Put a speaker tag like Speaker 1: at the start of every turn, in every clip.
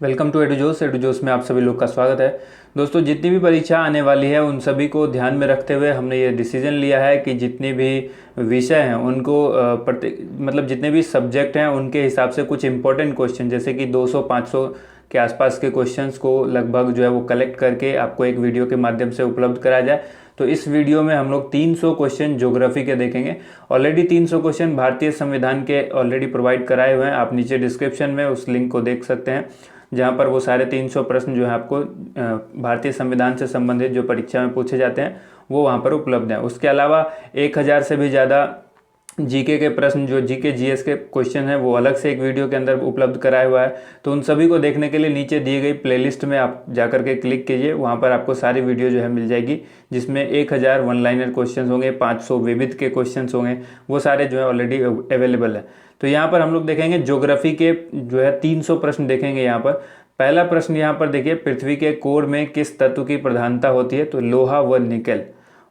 Speaker 1: Welcome to edu जोस में आप सभी लोग का स्वागत है। दोस्तों, जितनी भी परीक्षा आने वाली है उन सभी को ध्यान में रखते हुए हमने ये डिसीजन लिया है कि जितने भी विषय हैं उनको मतलब जितने भी सब्जेक्ट हैं उनके हिसाब से कुछ इंपॉर्टेंट क्वेश्चन जैसे कि 200-500 के आसपास के क्वेश्चंस को लगभग जो है वो कलेक्ट करके आपको एक वीडियो के माध्यम से उपलब्ध कराया जाए। तो इस वीडियो में हम लोग 300 क्वेश्चन ज्योग्राफी के देखेंगे। ऑलरेडी 300 क्वेश्चन भारतीय संविधान के ऑलरेडी प्रोवाइड कराए हुए हैं, आप नीचे डिस्क्रिप्शन में उस लिंक को देख सकते हैं, जहाँ पर वो सारे 300 प्रश्न जो है आपको भारतीय संविधान से संबंधित जो परीक्षा में पूछे जाते हैं वो वहाँ पर उपलब्ध हैं। उसके अलावा 1000 से भी ज़्यादा जीके के प्रश्न, जो जीके जीएस के क्वेश्चन हैं, वो अलग से एक वीडियो के अंदर उपलब्ध कराया हुआ है। तो उन सभी को देखने के लिए नीचे दी गई प्लेलिस्ट में आप जाकर के क्लिक कीजिए, वहाँ पर आपको सारी वीडियो जो है मिल जाएगी, जिसमें 1000 वन लाइनर क्वेश्चन होंगे, 500 विविध के क्वेश्चन होंगे, वो सारे जो है ऑलरेडी अवेलेबल है। तो यहाँ पर हम लोग देखेंगे ज्योग्राफी के जो है 300 प्रश्न देखेंगे। यहाँ पर पहला प्रश्न यहाँ पर देखिए, पृथ्वी के कोर में किस तत्व की प्रधानता होती है? तो लोहा व निकेल।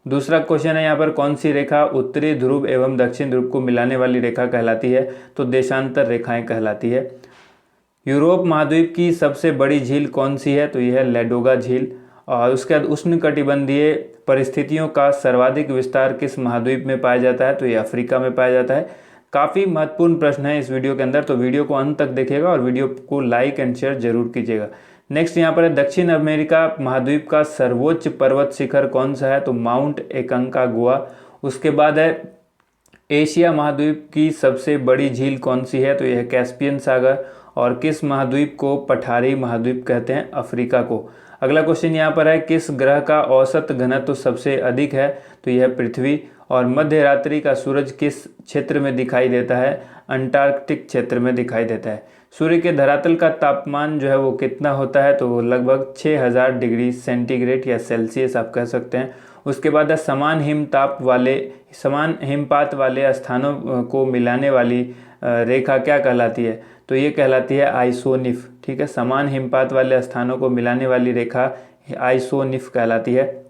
Speaker 1: दूसरा क्वेश्चन है यहाँ पर, कौन सी रेखा उत्तरी ध्रुव एवं दक्षिण ध्रुव को मिलाने वाली रेखा कहलाती है? तो देशांतर रेखाएं कहलाती है। यूरोप महाद्वीप की सबसे बड़ी झील कौन सी है? तो यह है लैडोगा झील। और उसके बाद उष्णकटिबंधीय परिस्थितियों का सर्वाधिक विस्तार किस महाद्वीप में पाया जाता है? तो यह अफ्रीका में पाया जाता है। काफ़ी महत्वपूर्ण प्रश्न है इस वीडियो के अंदर, तो वीडियो को अंत तक देखिएगा और वीडियो को लाइक एंड शेयर जरूर कीजिएगा। नेक्स्ट यहाँ पर है, दक्षिण अमेरिका महाद्वीप का सर्वोच्च पर्वत शिखर कौन सा है? तो माउंट एकांकागुआ। उसके बाद है, एशिया महाद्वीप की सबसे बड़ी झील कौन सी है? तो यह है कैस्पियन सागर। और किस महाद्वीप को पठारी महाद्वीप कहते हैं? अफ्रीका को। अगला क्वेश्चन यहाँ पर है, किस ग्रह का औसत घनत्व तो सबसे अधिक है? तो यह है पृथ्वी। और मध्य रात्रि का सूरज किस क्षेत्र में दिखाई देता है? अंटार्कटिक क्षेत्र में दिखाई देता है। सूर्य के धरातल का तापमान जो है वो कितना होता है? तो वो लगभग 6000 डिग्री सेंटीग्रेड या सेल्सियस आप कह सकते हैं। उसके बाद है, समान हिमपात वाले स्थानों को मिलाने वाली रेखा क्या कहलाती है? तो ये कहलाती है आइसोनिफ। ठीक है, समान हिमपात वाले स्थानों को मिलाने वाली रेखा आइसोनिफ कहलाती है।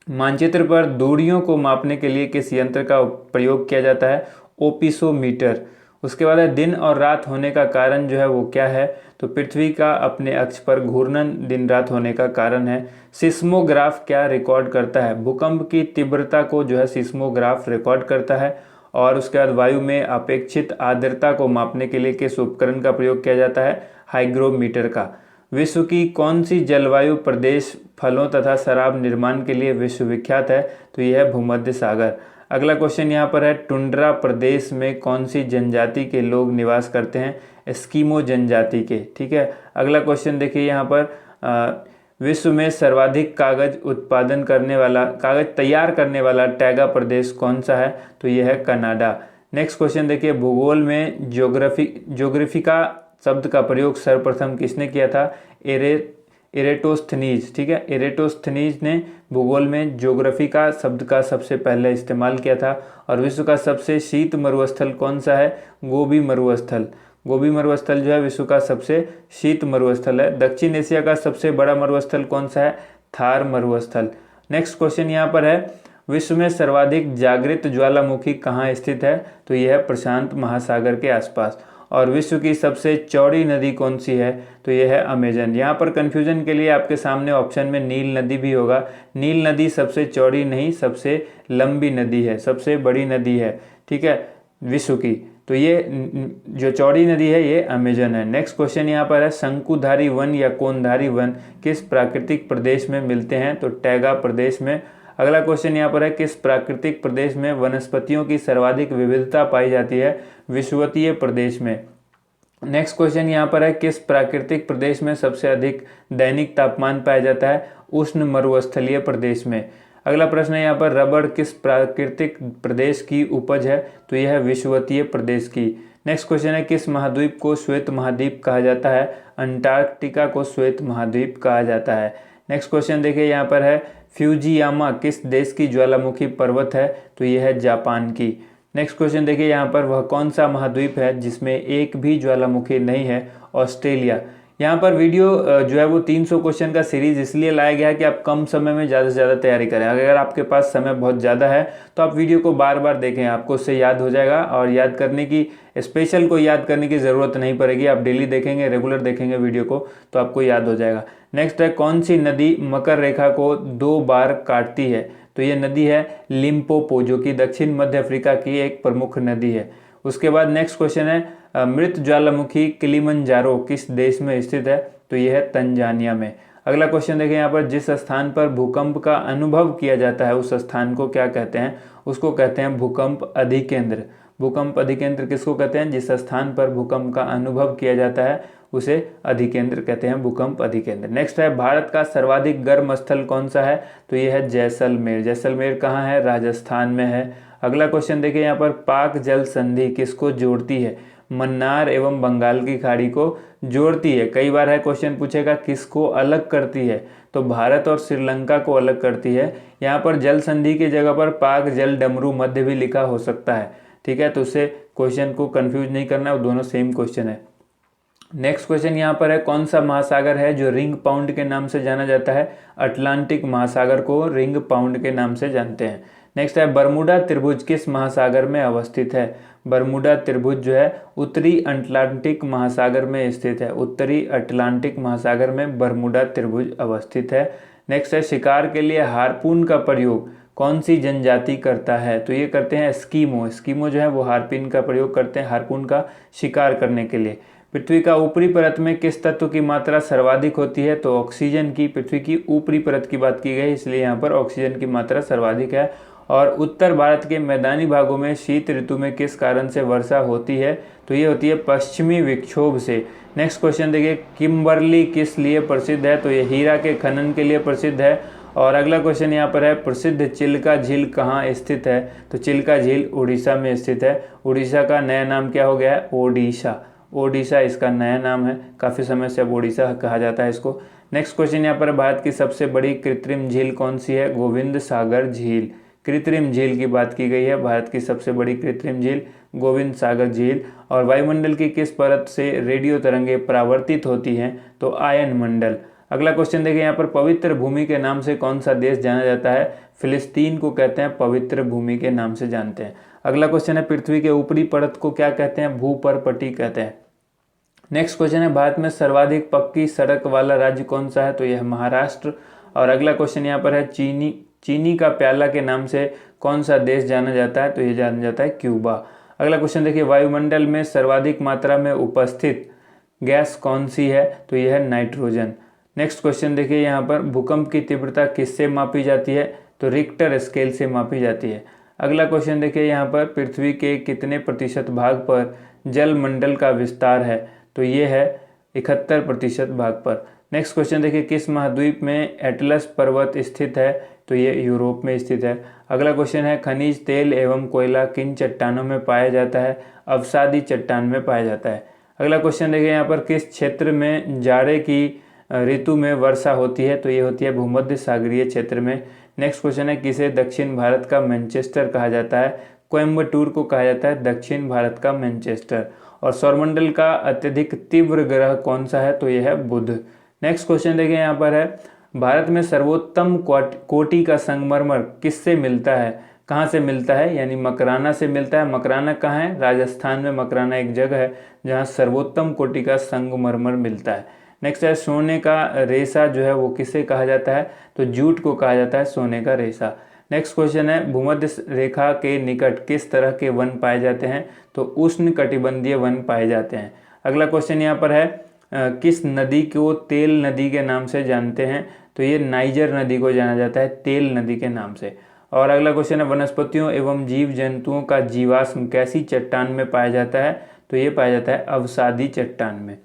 Speaker 1: मानचित्र पर दूरियों को मापने के लिए किस यंत्र का प्रयोग किया जाता है? ओपिसोमीटर। उसके बाद है, दिन और रात होने का कारण जो है वो क्या है? तो पृथ्वी का अपने अक्ष पर घूर्णन दिन रात होने का कारण है। सिस्मोग्राफ क्या रिकॉर्ड करता है? भूकंप की तीव्रता को जो है सिस्मोग्राफ रिकॉर्ड करता है। और उसके बाद वायु में अपेक्षित आर्द्रता को मापने के लिए किस उपकरण का प्रयोग किया जाता है? हाइग्रोमीटर का। विश्व की कौन सी जलवायु प्रदेश फलों तथा शराब निर्माण के लिए विश्वविख्यात है? तो यह है भूमध्य सागर। अगला क्वेश्चन यहाँ पर है, टुंड्रा प्रदेश में कौन सी जनजाति के लोग निवास करते हैं? एस्किमो जनजाति के। ठीक है, अगला क्वेश्चन देखिए यहाँ पर, विश्व में सर्वाधिक कागज तैयार करने वाला टैगा प्रदेश कौन सा है? तो यह है कनाडा। नेक्स्ट क्वेश्चन देखिए, भूगोल में ज्योग्राफिका शब्द का प्रयोग सर्वप्रथम किसने किया था? इरेटोस्थनीज। ठीक है, इरेटोस्थनीज ने भूगोल में ज्योग्राफिका शब्द का सबसे पहले इस्तेमाल किया था। और विश्व का सबसे शीत मरुस्थल कौन सा है? गोबी मरुस्थल। गोबी मरुस्थल जो है विश्व का सबसे शीत मरुस्थल है। दक्षिण एशिया का सबसे बड़ा मरुस्थल कौन सा है? थार मरुस्थल। नेक्स्ट क्वेश्चन यहाँ पर है, विश्व में सर्वाधिक जागृत ज्वालामुखी कहाँ स्थित है? तो यह है प्रशांत महासागर के आसपास। और विश्व की सबसे चौड़ी नदी कौन सी है? तो यह है अमेजन। यहाँ पर कंफ्यूजन के लिए आपके सामने ऑप्शन में नील नदी भी होगा। नील नदी सबसे चौड़ी नहीं, सबसे लंबी नदी है, सबसे बड़ी नदी है। ठीक है, विश्व की। तो ये जो चौड़ी नदी है ये अमेजन है। नेक्स्ट क्वेश्चन यहाँ पर है, शंकुधारी वन या कोनधारी वन किस प्राकृतिक प्रदेश में मिलते हैं? तो टैगा प्रदेश में। अगला क्वेश्चन यहाँ पर है, किस प्राकृतिक प्रदेश में वनस्पतियों की सर्वाधिक विविधता पाई जाती है? विषुवतीय प्रदेश में। नेक्स्ट क्वेश्चन यहाँ पर है, किस प्राकृतिक प्रदेश में सबसे अधिक दैनिक तापमान पाया जाता है? उष्ण मरुस्थलीय प्रदेश में। अगला प्रश्न है यहाँ पर, रबड़ किस प्राकृतिक प्रदेश की उपज है? तो यह है विषुवतीय प्रदेश की। नेक्स्ट क्वेश्चन है, किस महाद्वीप को श्वेत महाद्वीप कहा जाता है? अंटार्कटिका को श्वेत महाद्वीप कहा जाता है। नेक्स्ट क्वेश्चन देखिए यहाँ पर है, फ्यूजियामा किस देश की ज्वालामुखी पर्वत है? तो यह है जापान की। नेक्स्ट क्वेश्चन देखिए यहाँ पर, वह कौन सा महाद्वीप है जिसमें एक भी ज्वालामुखी नहीं है? ऑस्ट्रेलिया। यहाँ पर वीडियो जो है वो 300 क्वेश्चन का सीरीज इसलिए लाया गया है कि आप कम समय में ज़्यादा से ज़्यादा तैयारी करें। अगर आपके पास समय बहुत ज़्यादा है तो आप वीडियो को बार बार देखें, आपको उससे याद हो जाएगा और याद करने की स्पेशल को याद करने की ज़रूरत नहीं पड़ेगी। आप डेली देखेंगे, रेगुलर देखेंगे वीडियो को तो आपको याद हो जाएगा। नेक्स्ट है, कौन सी नदी मकर रेखा को 2 बार काटती है? तो ये नदी है लिम्पोपो, जो कि दक्षिण मध्य अफ्रीका की एक प्रमुख नदी है। उसके बाद नेक्स्ट क्वेश्चन है, मृत ज्वालामुखी किलिमंजारो किस देश में स्थित है? तो यह है तंजानिया में। अगला क्वेश्चन देखें यहाँ पर, जिस स्थान पर भूकंप का अनुभव किया जाता है उस स्थान को क्या कहते हैं? उसको कहते हैं भूकंप अधिकेंद्र। भूकंप अधिकेंद्र किसको कहते हैं? जिस स्थान पर भूकंप का अनुभव किया जाता है उसे अधिकेंद्र कहते हैं, भूकंप अधिकेंद्र। नेक्स्ट है, भारत का सर्वाधिक गर्म स्थल कौन सा है? तो यह है जैसलमेर। जैसलमेर कहाँ है? राजस्थान में है। अगला क्वेश्चन देखिए यहाँ पर, पाक जल संधि किसको जोड़ती है? मन्नार एवं बंगाल की खाड़ी को जोड़ती है। कई बार है क्वेश्चन पूछेगा किसको अलग करती है? तो भारत और श्रीलंका को अलग करती है। यहाँ पर जल संधि की जगह पर पाक जल डमरू मध्य भी लिखा हो सकता है, ठीक है, तो उससे क्वेश्चन को कंफ्यूज नहीं करना है, वो दोनों सेम क्वेश्चन है। नेक्स्ट क्वेश्चन यहाँ पर है, कौन सा महासागर है जो रिंग पाउंड के नाम से जाना जाता है? अटलांटिक महासागर को रिंग पाउंड के नाम से जानते हैं। नेक्स्ट है, बरमूडा त्रिभुज किस महासागर में अवस्थित है? बरमूडा त्रिभुज जो है उत्तरी अटलांटिक महासागर में स्थित है। उत्तरी अटलांटिक महासागर में बरमूडा त्रिभुज अवस्थित है। नेक्स्ट है, शिकार के लिए हार्पून का प्रयोग कौन सी जनजाति करता है? तो ये करते हैं एस्कीमो। एस्कीमो जो है वो हार्पून का प्रयोग करते हैं, हार्पून का शिकार करने के लिए। पृथ्वी का ऊपरी परत में किस तत्व की मात्रा सर्वाधिक होती है? तो ऑक्सीजन की। पृथ्वी की ऊपरी परत की बात की गई, इसलिए यहाँ पर ऑक्सीजन की मात्रा सर्वाधिक है। और उत्तर भारत के मैदानी भागों में शीत ऋतु में किस कारण से वर्षा होती है? तो ये होती है पश्चिमी विक्षोभ से। नेक्स्ट क्वेश्चन देखिए, किम्बर्ली किस लिए प्रसिद्ध है? तो ये हीरा के खनन के लिए प्रसिद्ध है। और अगला क्वेश्चन यहाँ पर है, प्रसिद्ध चिल्का झील कहाँ स्थित है? तो चिल्का झील उड़ीसा में स्थित है। उड़ीसा का नया नाम क्या हो गया है? ओडिशा। ओडिशा इसका नया नाम है, काफ़ी समय से अब ओडिशा कहा जाता है इसको। नेक्स्ट क्वेश्चन यहाँ पर, भारत की सबसे बड़ी कृत्रिम झील कौन सी है? गोविंद सागर झील। कृत्रिम झील की बात की गई है, भारत की सबसे बड़ी कृत्रिम झील गोविंद सागर झील। और वायुमंडल की किस परत से रेडियो तरंगें परावर्तित होती हैं? तो आयन मंडल। अगला क्वेश्चन देखिए यहाँ पर, पवित्र भूमि के नाम से कौन सा देश जाना जाता है? फिलिस्तीन को कहते हैं पवित्र भूमि के नाम से जानते हैं। अगला क्वेश्चन है, पृथ्वी के ऊपरी परत को क्या कहते हैं? भूपर्पटी कहते हैं। नेक्स्ट क्वेश्चन है, भारत में सर्वाधिक पक्की सड़क वाला राज्य कौन सा है? तो यह महाराष्ट्र। और अगला क्वेश्चन यहाँ पर है, चीनी का प्याला के नाम से कौन सा देश जाना जाता है? तो यह जाना जाता है क्यूबा। अगला क्वेश्चन देखिए, वायुमंडल में सर्वाधिक मात्रा में उपस्थित गैस कौन सी है? तो यह है नाइट्रोजन। नेक्स्ट क्वेश्चन देखिए यहाँ पर, भूकंप की तीव्रता किससे मापी जाती है? तो रिक्टर स्केल से मापी जाती है। अगला क्वेश्चन देखिए यहाँ पर, पृथ्वी के कितने प्रतिशत भाग पर जलमंडल का विस्तार है? तो ये है 71% भाग पर। नेक्स्ट क्वेश्चन देखिए, किस महाद्वीप में एटलस पर्वत स्थित है? तो ये यूरोप में स्थित है। अगला क्वेश्चन है, खनिज तेल एवं कोयला किन चट्टानों में पाया जाता है? अवसादी चट्टान में पाया जाता है। अगला क्वेश्चन देखिए यहाँ पर, किस क्षेत्र में जाड़े की ऋतु में वर्षा होती है? तो ये होती है भूमध्य सागरीय क्षेत्र में। नेक्स्ट क्वेश्चन है, किसे दक्षिण भारत का मैनचेस्टर कहा जाता है? कोयम्बटूर को कहा जाता है दक्षिण भारत का मैनचेस्टर। और सौरमंडल का अत्यधिक तीव्र ग्रह कौन सा है? तो यह है बुध। नेक्स्ट क्वेश्चन देखिए यहाँ पर है, भारत में सर्वोत्तम कोटि का संगमरमर किससे मिलता है? कहाँ से मिलता है? यानी मकराना से मिलता है। मकराना कहाँ है? राजस्थान में मकराना एक जगह है जहाँ सर्वोत्तम कोटि का संगमरमर मिलता है। नेक्स्ट है, सोने का रेशा जो है वो किसे कहा जाता है? तो जूट को कहा जाता है सोने का रेशा। नेक्स्ट क्वेश्चन है, भूमध्य रेखा के निकट किस तरह के वन पाए जाते हैं? तो उष्ण कटिबंधीय वन पाए जाते हैं। अगला क्वेश्चन यहाँ पर है, किस नदी को तेल नदी के नाम से जानते हैं? तो ये नाइजर नदी को जाना जाता है तेल नदी के नाम से। और अगला क्वेश्चन है, वनस्पतियों एवं जीव जंतुओं का जीवाश्म कैसी चट्टान में पाया जाता है? तो ये पाया जाता है अवसादी चट्टान में।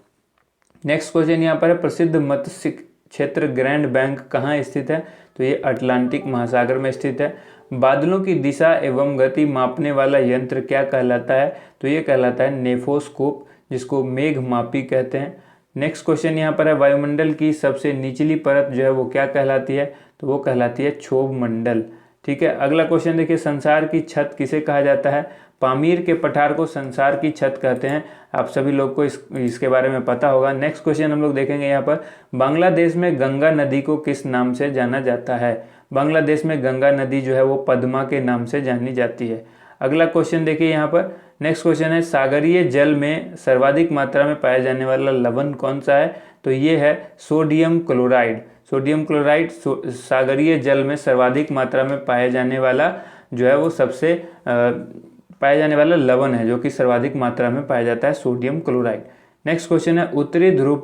Speaker 1: नेक्स्ट क्वेश्चन यहाँ पर है, प्रसिद्ध मत्स्य क्षेत्र ग्रैंड बैंक कहाँ स्थित है? तो ये अटलांटिक महासागर में स्थित है। बादलों की दिशा एवं गति मापने वाला यंत्र क्या कहलाता है? तो ये कहलाता है नेफोस्कोप, जिसको मेघमापी कहते हैं। नेक्स्ट क्वेश्चन यहाँ पर है, वायुमंडल की सबसे निचली परत जो है वो क्या कहलाती है? तो वो कहलाती है क्षोभ मंडल। ठीक है। अगला क्वेश्चन देखिए, संसार की छत किसे कहा जाता है? पामीर के पठार को संसार की छत कहते हैं। आप सभी लोग को इसके बारे में पता होगा। नेक्स्ट क्वेश्चन हम लोग देखेंगे यहाँ पर, बांग्लादेश में गंगा नदी को किस नाम से जाना जाता है? बांग्लादेश में गंगा नदी जो है वो पद्मा के नाम से जानी जाती है। अगला क्वेश्चन देखिए यहाँ पर, नेक्स्ट क्वेश्चन है, सागरीय जल में सर्वाधिक मात्रा में पाया जाने वाला लवण कौन सा है? तो ये है सोडियम क्लोराइड। सोडियम क्लोराइड सागरीय जल में सर्वाधिक मात्रा में पाया जाने वाला जो है वो सबसे पाया जाने वाला लवण है, जो कि सर्वाधिक मात्रा में पाया जाता है सोडियम क्लोराइड। नेक्स्ट क्वेश्चन है, उत्तरी ध्रुव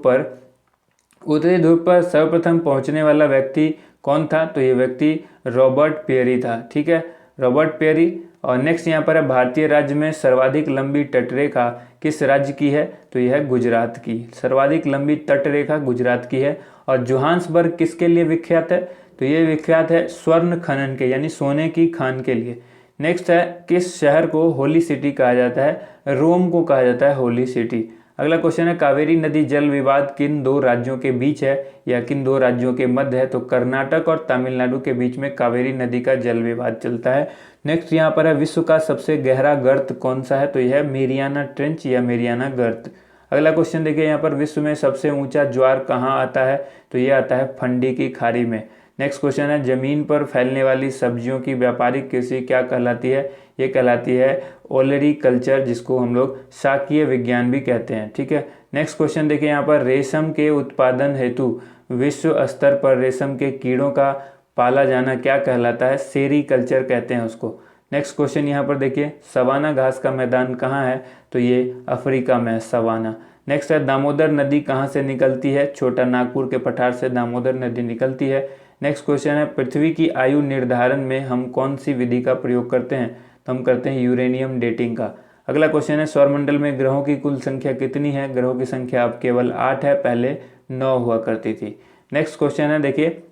Speaker 1: पर सर्वप्रथम पहुंचने वाला व्यक्ति कौन था? तो ये व्यक्ति रॉबर्ट पेरी था। ठीक है, रॉबर्ट पेरी। और नेक्स्ट यहाँ पर है, भारतीय राज्य में सर्वाधिक लंबी तटरेखा किस राज्य की है? तो यह है गुजरात की। सर्वाधिक लंबी तटरेखा गुजरात की है। और जोहान्सबर्ग किसके लिए विख्यात है? तो ये विख्यात है स्वर्ण खनन के, यानी सोने की खान के लिए। नेक्स्ट है, किस शहर को होली सिटी कहा जाता है? रोम को कहा जाता है होली सिटी। अगला क्वेश्चन है, कावेरी नदी जल विवाद किन दो राज्यों के बीच है या किन दो राज्यों के मध्य है? तो कर्नाटक और तमिलनाडु के बीच में कावेरी नदी का जल विवाद चलता है। नेक्स्ट यहाँ पर है, विश्व का सबसे गहरा गर्त कौन सा है? तो यह है मेरियाना ट्रेंच या मेरियाना गर्त। अगला क्वेश्चन देखिए यहाँ पर, विश्व में सबसे ऊंचा ज्वार कहाँ आता है? तो ये आता है फंडी की खाड़ी में। नेक्स्ट क्वेश्चन है, जमीन पर फैलने वाली सब्जियों की व्यापारिक कृषि क्या कहलाती है? ये कहलाती है ओलेरीकल्चर, जिसको हम लोग शाकीय विज्ञान भी कहते हैं। ठीक है, नेक्स्ट क्वेश्चन देखिए यहाँ पर, रेशम के उत्पादन हेतु विश्व स्तर पर रेशम के कीड़ों का पाला जाना क्या कहलाता है? सेरीकल्चर कहते हैं उसको। नेक्स्ट क्वेश्चन यहाँ पर देखिए, सवाना घास का मैदान कहाँ है? तो ये अफ्रीका में है सवाना। नेक्स्ट है, दामोदर नदी कहाँ से निकलती है? छोटा नागपुर के पठार से दामोदर नदी निकलती है। नेक्स्ट क्वेश्चन है, पृथ्वी की आयु निर्धारण में हम कौन सी विधि का प्रयोग करते हैं? तो हम करते हैं यूरेनियम डेटिंग का। अगला क्वेश्चन है, सौरमंडल में ग्रहों की कुल संख्या कितनी है? ग्रहों की संख्या अब केवल 8 है, पहले 9 हुआ करती थी। नेक्स्ट क्वेश्चन है देखिए,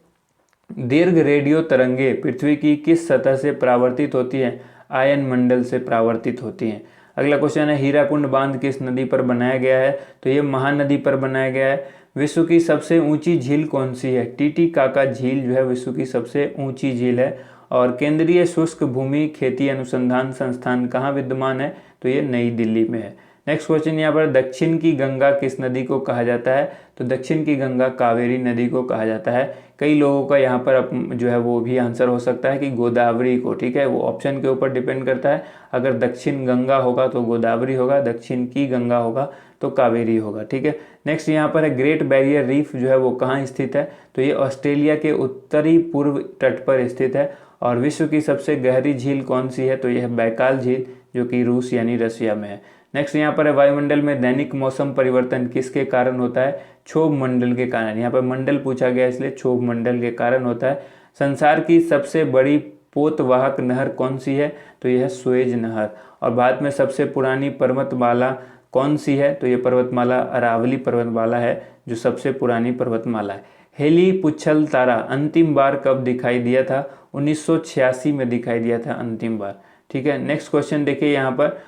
Speaker 1: दीर्घ रेडियो तरंगे पृथ्वी की किस सतह से परावर्तित होती हैं? आयन मंडल से परावर्तित होती हैं। अगला क्वेश्चन है, हीराकुंड बांध किस नदी पर बनाया गया है? तो ये महानदी पर बनाया गया है। विश्व की सबसे ऊंची झील कौन सी है? टीटीकाका झील जो है विश्व की सबसे ऊंची झील है। और केंद्रीय शुष्क भूमि खेती अनुसंधान संस्थान कहाँ विद्यमान है? तो ये नई दिल्ली में है। नेक्स्ट क्वेश्चन यहाँ पर, दक्षिण की गंगा किस नदी को कहा जाता है? तो दक्षिण की गंगा कावेरी नदी को कहा जाता है। कई लोगों का यहाँ पर जो है वो भी आंसर हो सकता है कि गोदावरी को। ठीक है, वो ऑप्शन के ऊपर डिपेंड करता है। अगर दक्षिण गंगा होगा तो गोदावरी होगा, दक्षिण की गंगा होगा तो कावेरी होगा। ठीक है, नेक्स्ट यहाँ पर है, ग्रेट बैरियर रीफ जो है वो कहाँ स्थित है? तो ये ऑस्ट्रेलिया के उत्तरी पूर्व तट पर स्थित है। और विश्व की सबसे गहरी झील कौन सी है? तो यह बैकाल झील, जो कि रूस यानी रशिया में है। नेक्स्ट यहाँ पर है, वायुमंडल में दैनिक मौसम परिवर्तन किसके कारण होता है? क्षोभ मंडल के कारण। यहाँ पर मंडल पूछा गया इसलिए क्षोभ मंडल के कारण होता है। संसार की सबसे बड़ी पोतवाहक नहर कौन सी है? तो यह है सुएज नहर। और भारत में सबसे पुरानी पर्वतमाला कौन सी है? तो ये पर्वतमाला अरावली पर्वतमाला है, जो सबसे पुरानी पर्वतमाला है। हेली पुच्छल तारा अंतिम बार कब दिखाई दिया था? 1986 में दिखाई दिया था अंतिम बार। ठीक है, नेक्स्ट क्वेश्चन देखिए यहाँ पर,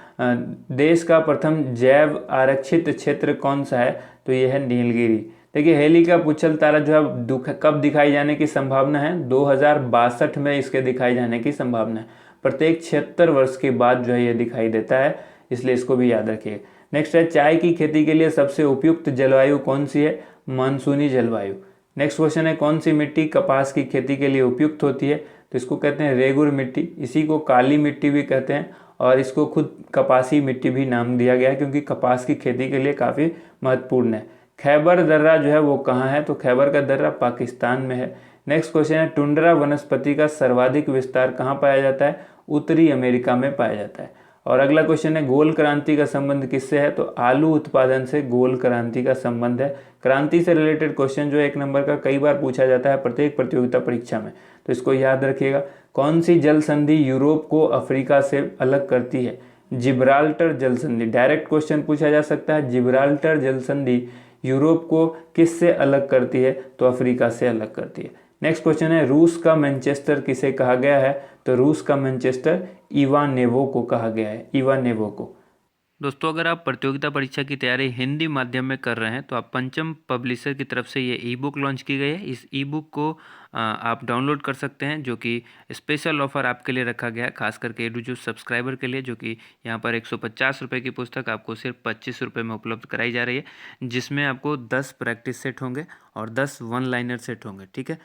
Speaker 1: देश का प्रथम जैव आरक्षित क्षेत्र कौन सा है? तो यह है नीलगिरी। देखिए, हेली का पुच्छल तारा जो है कब दिखाई जाने की संभावना है? 2062 में इसके दिखाई जाने की संभावना है। प्रत्येक 76 वर्ष के बाद जो है ये दिखाई देता है, इसलिए इसको भी याद रखिए। नेक्स्ट है, चाय की खेती के लिए सबसे उपयुक्त जलवायु कौन सी है? मानसूनी जलवायु। नेक्स्ट क्वेश्चन है, कौन सी मिट्टी कपास की खेती के लिए उपयुक्त होती है? तो इसको कहते हैं रेगुर मिट्टी। इसी को काली मिट्टी भी कहते हैं और इसको खुद कपासी मिट्टी भी नाम दिया गया है, क्योंकि कपास की खेती के लिए काफ़ी महत्वपूर्ण है। खैबर दर्रा जो है वो कहाँ है? तो खैबर का दर्रा पाकिस्तान में है। नेक्स्ट क्वेश्चन है, टुंड्रा वनस्पति का सर्वाधिक विस्तार कहाँ पाया जाता है? उत्तरी अमेरिका में पाया जाता है। और अगला क्वेश्चन है, गोल क्रांति का संबंध किससे है? तो आलू उत्पादन से गोल क्रांति का संबंध है। क्रांति से रिलेटेड क्वेश्चन जो 1 नंबर का कई बार पूछा जाता है प्रत्येक प्रतियोगिता परीक्षा में, तो इसको याद रखिएगा। कौन सी जल संधि यूरोप को अफ्रीका से अलग करती है? जिब्राल्टर जल संधि। डायरेक्ट क्वेश्चन पूछा जा सकता है, जिब्राल्टर जल संधि यूरोप को किससे अलग करती है? तो अफ्रीका से अलग करती है। नेक्स्ट क्वेश्चन है, रूस का मैनचेस्टर किसे कहा गया है? तो रूस का मैनचेस्टर इवानेवो को कहा गया है, इवानेवो को। दोस्तों अगर आप प्रतियोगिता परीक्षा की तैयारी हिंदी माध्यम में कर रहे हैं तो आप पंचम पब्लिशर की तरफ से ये ई बुक लॉन्च की गई है। इस ई बुक को आप डाउनलोड कर सकते हैं, जो कि स्पेशल ऑफर आपके लिए रखा गया है, खास करके एडुजूस सब्सक्राइबर के लिए, जो कि यहाँ पर 150 रुपये की पुस्तक आपको सिर्फ 25 रुपये में उपलब्ध कराई जा रही है, जिसमें आपको 10 प्रैक्टिस सेट होंगे और 10 वन लाइनर सेट होंगे। ठीक है,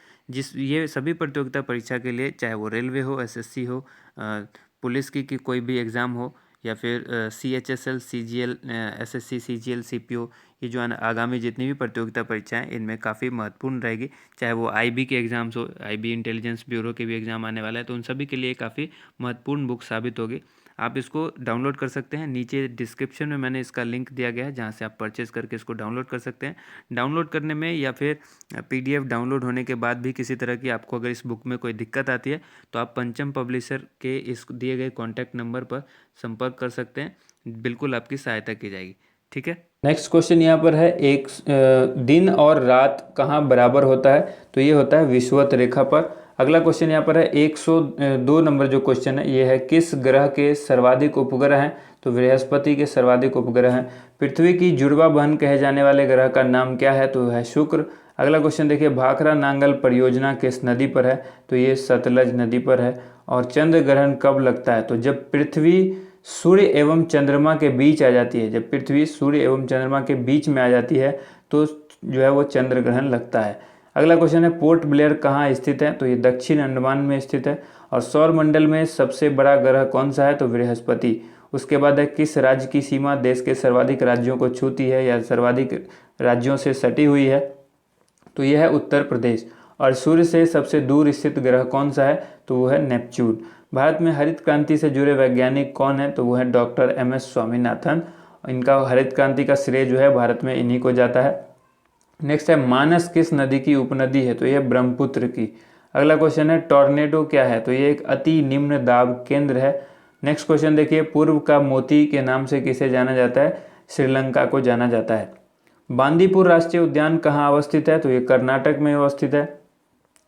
Speaker 1: ये सभी प्रतियोगिता परीक्षा के लिए, चाहे वो रेलवे हो, एसएससी हो, पुलिस की कोई भी एग्ज़ाम हो, या फिर CHSL, CGL, SSC, CGL, CPO, ये जो आगामी जितनी भी प्रतियोगिता परीक्षाएं इनमें काफ़ी महत्वपूर्ण रहेगी। चाहे वो IB के एग्ज़ाम्स हो, IB इंटेलिजेंस ब्यूरो के भी एग्ज़ाम आने वाला है, तो उन सभी के लिए काफ़ी महत्वपूर्ण बुक साबित होगी। आप इसको डाउनलोड कर सकते हैं, नीचे डिस्क्रिप्शन में मैंने इसका लिंक दिया गया है, जहाँ से आप परचेज़ करके इसको डाउनलोड कर सकते हैं। डाउनलोड करने में या फिर PDF डाउनलोड होने के बाद भी किसी तरह की आपको अगर इस बुक में कोई दिक्कत आती है तो आप पंचम पब्लिशर के इस दिए गए कॉन्टैक्ट नंबर पर संपर्क कर सकते हैं, बिल्कुल आपकी सहायता की जाएगी। ठीक है, नेक्स्ट क्वेश्चन यहाँ पर है, एक दिन और रात कहाँ बराबर होता है? तो ये होता है विषुवत रेखा पर। अगला क्वेश्चन यहाँ पर है 102 नंबर जो क्वेश्चन है ये है, किस ग्रह के सर्वाधिक उपग्रह हैं? तो बृहस्पति के सर्वाधिक उपग्रह हैं। पृथ्वी की जुड़वा बहन कहे जाने वाले ग्रह का नाम क्या है? तो है शुक्र। अगला क्वेश्चन देखिए, भाखड़ा नांगल परियोजना किस नदी पर है? तो ये सतलज नदी पर है। और चंद्र ग्रहण कब लगता है? तो जब पृथ्वी सूर्य एवं चंद्रमा के बीच आ जाती है, जब पृथ्वी सूर्य एवं चंद्रमा के बीच में आ जाती है तो जो है वो चंद्र ग्रहण लगता है। अगला क्वेश्चन है, पोर्ट ब्लेयर कहाँ स्थित है? तो ये दक्षिण अंडमान में स्थित है। और सौर मंडल में सबसे बड़ा ग्रह कौन सा है? तो बृहस्पति। उसके बाद है, किस राज्य की सीमा देश के सर्वाधिक राज्यों को छूती है या सर्वाधिक राज्यों से सटी हुई है? तो यह है उत्तर प्रदेश। और सूर्य से सबसे दूर स्थित ग्रह कौन सा है? तो वो है नेपच्यून। भारत में हरित क्रांति से जुड़े वैज्ञानिक कौन है? तो वो है डॉक्टर MS स्वामीनाथन। इनका हरित क्रांति का श्रेय जो है भारत में इन्हीं को जाता है। नेक्स्ट है, मानस किस नदी की उपनदी है? तो यह ब्रह्मपुत्र की। अगला क्वेश्चन है, टॉर्नेडो क्या है? तो ये एक अति निम्न दाब केंद्र है। नेक्स्ट क्वेश्चन देखिए, पूर्व का मोती के नाम से किसे जाना जाता है? श्रीलंका को जाना जाता है। बांदीपुर राष्ट्रीय उद्यान कहाँ अवस्थित है? तो ये कर्नाटक में अवस्थित है।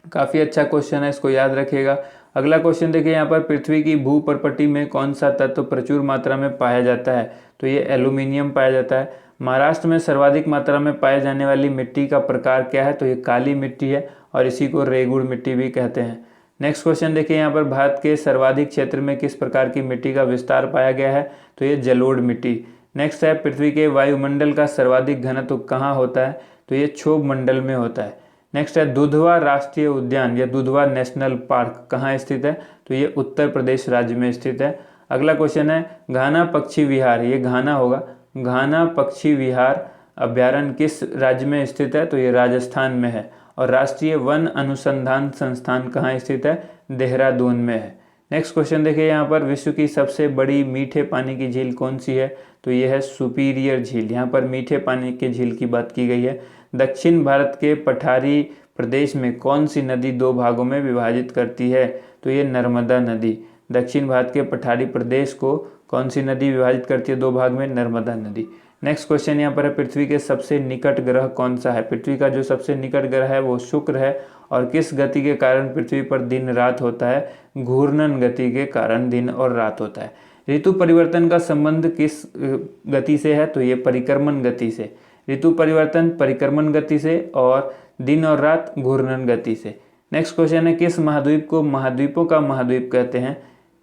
Speaker 1: काफ़ी अच्छा क्वेश्चन है, इसको याद रखिएगा। अगला क्वेश्चन देखिए, यहाँ पर पृथ्वी की भूपर्पटी में कौन सा तत्व प्रचुर मात्रा में पाया जाता है? तो ये एल्यूमिनियम पाया जाता है। महाराष्ट्र में सर्वाधिक मात्रा में पाए जाने वाली मिट्टी का प्रकार क्या है? तो ये काली मिट्टी है और इसी को रेगुड़ मिट्टी भी कहते हैं। नेक्स्ट क्वेश्चन देखिए, यहाँ पर भारत के सर्वाधिक क्षेत्र में किस प्रकार की मिट्टी का विस्तार पाया गया है? तो ये जलोढ़ मिट्टी। नेक्स्ट है, पृथ्वी के वायुमंडल का सर्वाधिक घनत्व कहाँ होता है? तो ये क्षोभ मंडल में होता है। नेक्स्ट है, दुधवा राष्ट्रीय उद्यान या दुधवा नेशनल पार्क कहाँ स्थित है? तो ये उत्तर प्रदेश राज्य में स्थित है। अगला क्वेश्चन है, घाना पक्षी विहार, ये घाना होगा, घाना पक्षी विहार अभ्यारण्य किस राज्य में स्थित है? तो ये राजस्थान में है। और राष्ट्रीय वन अनुसंधान संस्थान कहाँ स्थित है? देहरादून में है। नेक्स्ट क्वेश्चन देखिए, यहाँ पर विश्व की सबसे बड़ी मीठे पानी की झील कौन सी है? तो ये है सुपीरियर झील। यहाँ पर मीठे पानी की झील की बात की गई है। दक्षिण भारत के पठारी प्रदेश में कौन सी नदी दो भागों में विभाजित करती है? तो ये नर्मदा नदी। दक्षिण भारत के पठारी प्रदेश को कौन सी नदी विभाजित करती है दो भाग में? नर्मदा नदी। नेक्स्ट क्वेश्चन यहाँ पर है, पृथ्वी के सबसे निकट ग्रह कौन सा है? पृथ्वी का जो सबसे निकट ग्रह है वो शुक्र है। और किस गति के कारण पृथ्वी पर दिन रात होता है? घूर्णन गति के कारण दिन और रात होता है। ऋतु परिवर्तन का संबंध किस गति से है? तो ये परिक्रमण गति से। ऋतु परिवर्तन परिक्रमण गति से और दिन और रात घूर्णन गति से। नेक्स्ट क्वेश्चन है, किस महाद्वीप को महाद्वीपों का महाद्वीप कहते हैं?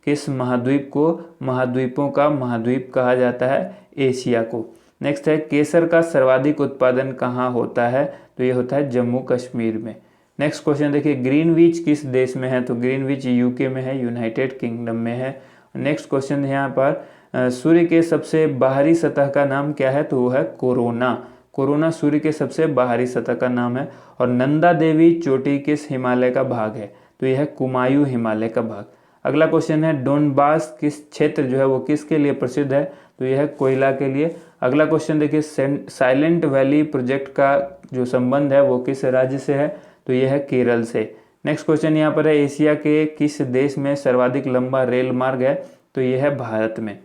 Speaker 1: किस महाद्वीप को महाद्वीपों का महाद्वीप कहा जाता है? एशिया को। नेक्स्ट है, केसर का सर्वाधिक उत्पादन कहाँ होता है? तो ये होता है जम्मू कश्मीर में। नेक्स्ट क्वेश्चन देखिए, ग्रीनविच किस देश में है? तो ग्रीनविच UK में है, यूनाइटेड किंगडम में है। नेक्स्ट क्वेश्चन यहाँ पर, सूर्य के सबसे बाहरी सतह का नाम क्या है? तो वो है कोरोना। कोरोना सूर्य के सबसे बाहरी सतह का नाम है। और नंदा देवी चोटी किस हिमालय का भाग है? तो यह है कुमायूं हिमालय का भाग। अगला क्वेश्चन है, डोनबास किस क्षेत्र जो है वो किसके लिए प्रसिद्ध है? तो यह है कोयला के लिए। अगला क्वेश्चन देखिए, साइलेंट वैली प्रोजेक्ट का जो संबंध है वो किस राज्य से है? तो यह है केरल से। नेक्स्ट क्वेश्चन यहाँ पर है, एशिया के किस देश में सर्वाधिक लंबा रेल मार्ग है? तो यह है भारत में।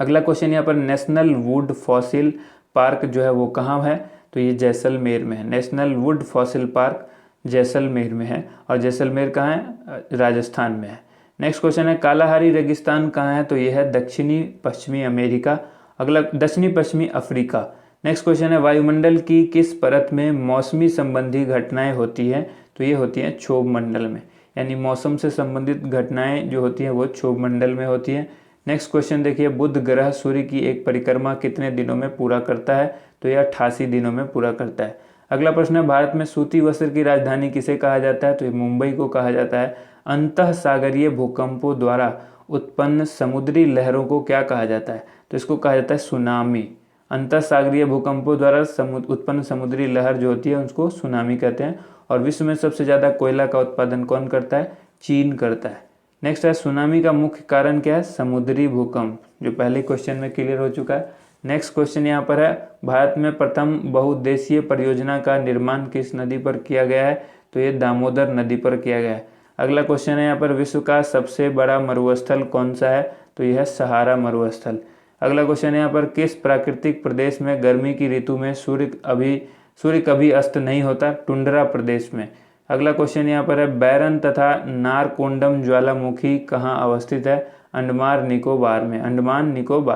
Speaker 1: अगला क्वेश्चन यहाँ पर, नेशनल वुड फॉसिल पार्क जो है वो कहाँ है? तो ये जैसलमेर में है। National would fossil park Jaisalmer में है। और जैसलमेर कहाँ है? राजस्थान में है। नेक्स्ट क्वेश्चन है कालाहारी रेगिस्तान कहाँ है, तो ये है दक्षिणी पश्चिमी अमेरिका, अगला दक्षिणी पश्चिमी अफ्रीका। नेक्स्ट क्वेश्चन है वायुमंडल की किस परत में मौसमी संबंधी घटनाएं होती हैं, तो ये होती हैं क्षोभ मंडल में, यानी मौसम से संबंधित घटनाएं जो होती हैं वो क्षोभ मंडल में होती हैं। नेक्स्ट क्वेश्चन देखिए बुध ग्रह सूर्य की एक परिक्रमा कितने दिनों में पूरा करता है, तो यह 88 दिनों में पूरा करता है। अगला प्रश्न है भारत में सूती वस्त्र की राजधानी किसे कहा जाता है, तो ये मुंबई को कहा जाता है। अंतः सागरीय भूकंपों द्वारा उत्पन्न समुद्री लहरों को क्या कहा जाता है, तो इसको कहा जाता है सुनामी। अंतः सागरीय भूकंपों द्वारा उत्पन्न समुद्री लहर जो होती है उसको सुनामी कहते हैं। और विश्व में सबसे ज़्यादा कोयला का उत्पादन कौन करता है, चीन करता है। नेक्स्ट है सुनामी का मुख्य कारण क्या है, समुद्री भूकंप, जो पहले क्वेश्चन में क्लियर हो चुका है। नेक्स्ट क्वेश्चन यहाँ पर है भारत में प्रथम बहुउद्देशीय परियोजना का निर्माण किस नदी पर किया गया है, तो ये दामोदर नदी पर किया गया है। अगला क्वेश्चन है यहाँ पर विश्व का सबसे बड़ा मरुस्थल कौन सा है, तो यह है सहारा मरुस्थल। अगला क्वेश्चन है यहाँ पर किस प्राकृतिक प्रदेश में गर्मी की ऋतु में सूर्य कभी अस्त नहीं होता, टुंड्रा प्रदेश में। अगला क्वेश्चन यहाँ पर है बैरन तथा नारकोंडम ज्वालामुखी कहाँ अवस्थित है, अंडमान निकोबार